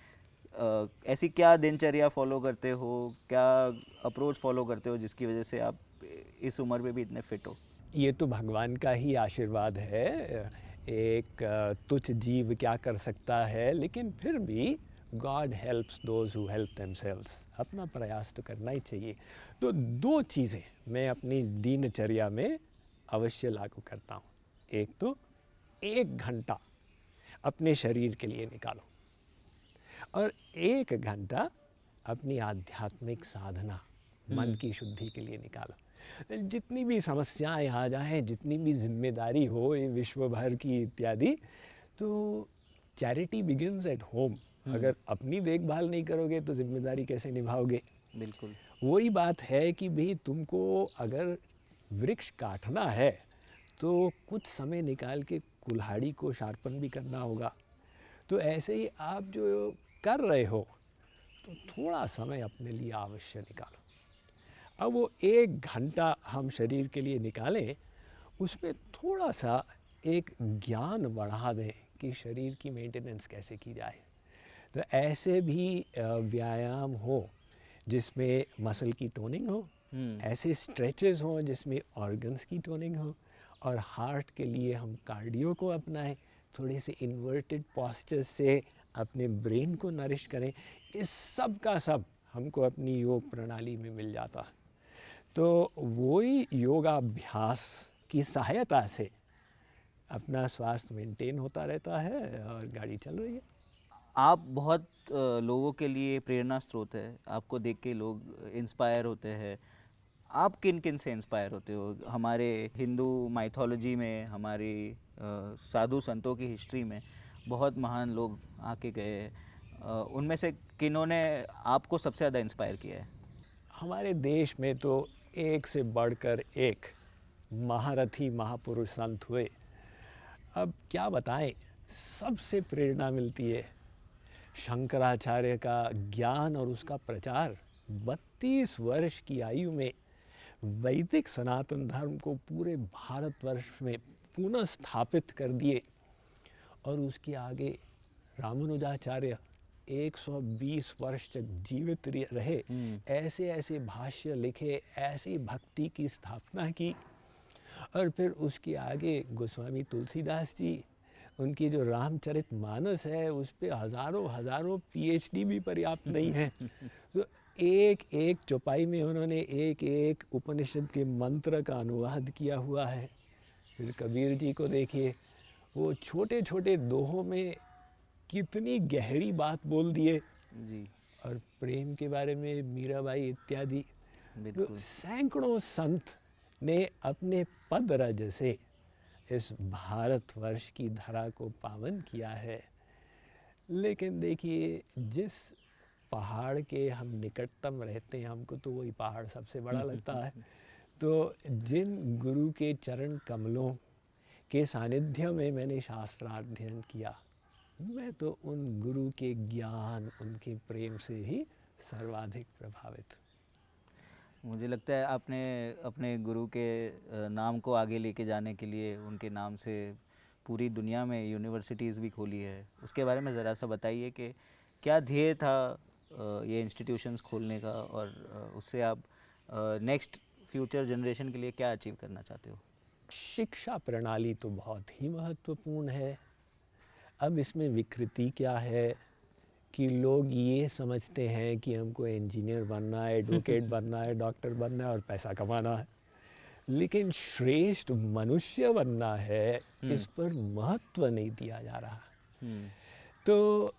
ऐसी क्या दिनचर्या फॉलो करते हो, क्या अप्रोच फॉलो करते हो जिसकी वजह से आप इस उम्र में भी इतने फिट हो? ये तो भगवान का ही आशीर्वाद है। एक तुच्छ जीव क्या कर सकता है, लेकिन फिर भी God helps those who help themselves. अपना प्रयास तो करना ही चाहिए। तो दो चीज़ें मैं अपनी दिनचर्या में अवश्य लागू करता हूँ। एक तो 1 घंटा अपने शरीर के लिए निकालो और 1 घंटा अपनी आध्यात्मिक साधना, मन की शुद्धि के लिए निकालो। जितनी भी समस्याएं आ जाएं, जितनी भी जिम्मेदारी हो ये विश्व भर की इत्यादि, तो चैरिटी बिगिंस एट होम। अगर अपनी देखभाल नहीं करोगे तो जिम्मेदारी कैसे निभाओगे? बिल्कुल। वही बात है कि भाई तुमको अगर वृक्ष काटना है तो कुछ समय निकाल के कुल्हाड़ी को शार्पन भी करना होगा। तो ऐसे ही आप जो कर रहे हो तो थोड़ा समय अपने लिए अवश्य निकालो। अब वो 1 घंटा हम शरीर के लिए निकालें, उसमें थोड़ा सा एक ज्ञान बढ़ा दें कि शरीर की मेंटेनेंस कैसे की जाए। तो ऐसे भी व्यायाम हो जिसमें मसल की टोनिंग हो, ऐसे स्ट्रेचेस हों जिसमें ऑर्गन्स की टोनिंग हो, और हार्ट के लिए हम कार्डियो को अपनाएं, थोड़े से इन्वर्टेड पोस्चर्स से अपने ब्रेन को नरिश करें। इस सब का सब हमको अपनी योग प्रणाली में मिल जाता है। तो वही योगाभ्यास की सहायता से अपना स्वास्थ्य मेंटेन होता रहता है और गाड़ी चल रही है। आप बहुत लोगों के लिए प्रेरणा स्रोत है, आपको देख के लोग इंस्पायर होते हैं। आप किन किन से इंस्पायर होते हो? हमारे हिंदू माइथोलॉजी में, हमारी साधु संतों की हिस्ट्री में बहुत महान लोग आके गए हैं। उनमें से किन्होंने आपको सबसे ज़्यादा इंस्पायर किया है? हमारे देश में तो एक से बढ़कर एक महारथी महापुरुष संत हुए। अब क्या बताएं, सबसे प्रेरणा मिलती है। शंकराचार्य का ज्ञान और उसका प्रचार 32 वर्ष की आयु में वैदिक सनातन धर्म को पूरे भारतवर्ष में पुनः स्थापित कर दिए। और उसके आगे रामानुजाचार्य 120 वर्ष तक जीवित रहे, ऐसे ऐसे भाष्य लिखे, ऐसी भक्ति की स्थापना की। और फिर उसके आगे गोस्वामी तुलसीदास जी, उनकी जो रामचरितमानस है उस पे हज़ारों पीएचडी भी पर्याप्त नहीं है। तो एक एक चौपाई में उन्होंने एक एक उपनिषद के मंत्र का अनुवाद किया हुआ है। फिर कबीर जी को देखिए, वो छोटे छोटे दोहों में कितनी गहरी बात बोल दिए। जी। और प्रेम के बारे में मीराबाई इत्यादि। तो बिल्कुल। सैकड़ों संत ने अपने पद रज से इस भारतवर्ष की धरा को पावन किया है। लेकिन देखिए, जिस पहाड़ के हम निकटतम रहते हैं, हमको तो वही पहाड़ सबसे बड़ा लगता है। तो जिन गुरु के चरण कमलों के सानिध्य में मैंने शास्त्राध्ययन किया, मैं तो उन गुरु के ज्ञान, उनके प्रेम से ही सर्वाधिक प्रभावित। मुझे लगता है आपने अपने गुरु के नाम को आगे लेके जाने के लिए उनके नाम से पूरी दुनिया में यूनिवर्सिटीज़ भी खोली है। उसके बारे में ज़रा सा बताइए कि क्या ध्येय था ये इंस्टीट्यूशंस खोलने का, और उससे आप नेक्स्ट फ्यूचर जनरेशन के लिए क्या अचीव करना चाहते हो? शिक्षा प्रणाली तो बहुत ही महत्वपूर्ण है। अब इसमें विकृति क्या है कि लोग ये समझते हैं कि हमको इंजीनियर बनना है, एडवोकेट बनना है, डॉक्टर बनना है और पैसा कमाना है, लेकिन श्रेष्ठ मनुष्य बनना है, इस पर महत्व नहीं दिया जा रहा। तो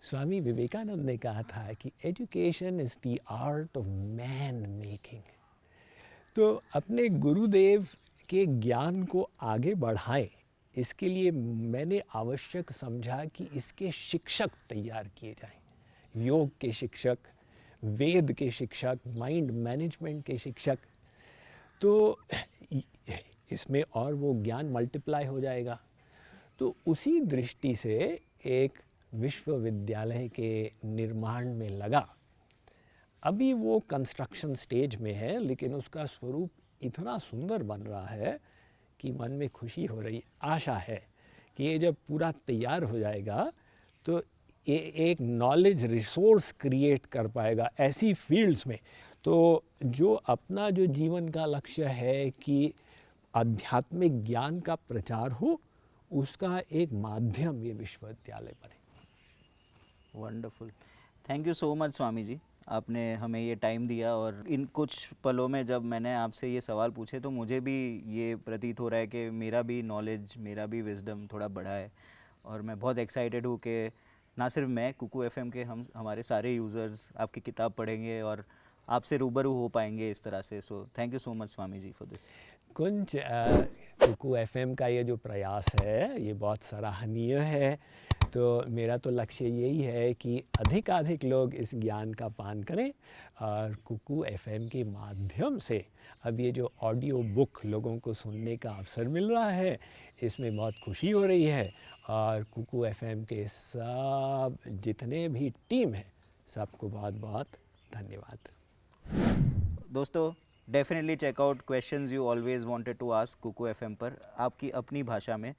स्वामी विवेकानंद ने कहा था कि education is the art of man making. तो अपने गुरुदेव के ज्ञान को आगे बढ़ाएं, इसके लिए मैंने आवश्यक समझा कि इसके शिक्षक तैयार किए जाएं। योग के शिक्षक, वेद के शिक्षक, माइंड मैनेजमेंट के शिक्षक। तो इसमें और वो ज्ञान मल्टीप्लाई हो जाएगा। तो उसी दृष्टि से एक विश्वविद्यालय के निर्माण में लगा। अभी वो कंस्ट्रक्शन स्टेज में है, लेकिन उसका स्वरूप इतना सुंदर बन रहा है कि मन में खुशी हो रही। आशा है कि ये जब पूरा तैयार हो जाएगा तो एक नॉलेज रिसोर्स क्रिएट कर पाएगा ऐसी फील्ड्स में। तो जो अपना जो जीवन का लक्ष्य है कि आध्यात्मिक ज्ञान का प्रचार हो, उसका एक माध्यम ये विश्वविद्यालय बने। Wonderful. Thank you so much Swami ji, आपने हमें ये टाइम दिया। और इन कुछ पलों में जब मैंने आपसे ये सवाल पूछे तो मुझे भी ये प्रतीत हो रहा है कि मेरा भी नॉलेज, मेरा भी विजडम थोड़ा बढ़ा है। और मैं बहुत एक्साइटेड हूँ कि ना सिर्फ मैं, कुकू एफएम के हमारे सारे यूज़र्स आपकी किताब पढ़ेंगे और आपसे रूबरू हो पाएंगे इस तरह से। So thank you so much Swami ji for this. Kunj, Kuku FM का ये जो प्रयास है ये बहुत सराहनीय है। तो मेरा तो लक्ष्य यही है कि अधिक लोग इस ज्ञान का पान करें और कुकू एफएम के माध्यम से अब ये जो ऑडियो बुक लोगों को सुनने का अवसर मिल रहा है, इसमें बहुत खुशी हो रही है। और कुकू एफएम के सब जितने भी टीम हैं, सबको बहुत बहुत धन्यवाद। दोस्तों, definitely check out questions you always wanted to ask Kuku FM पर, आपकी अपनी भाषा में।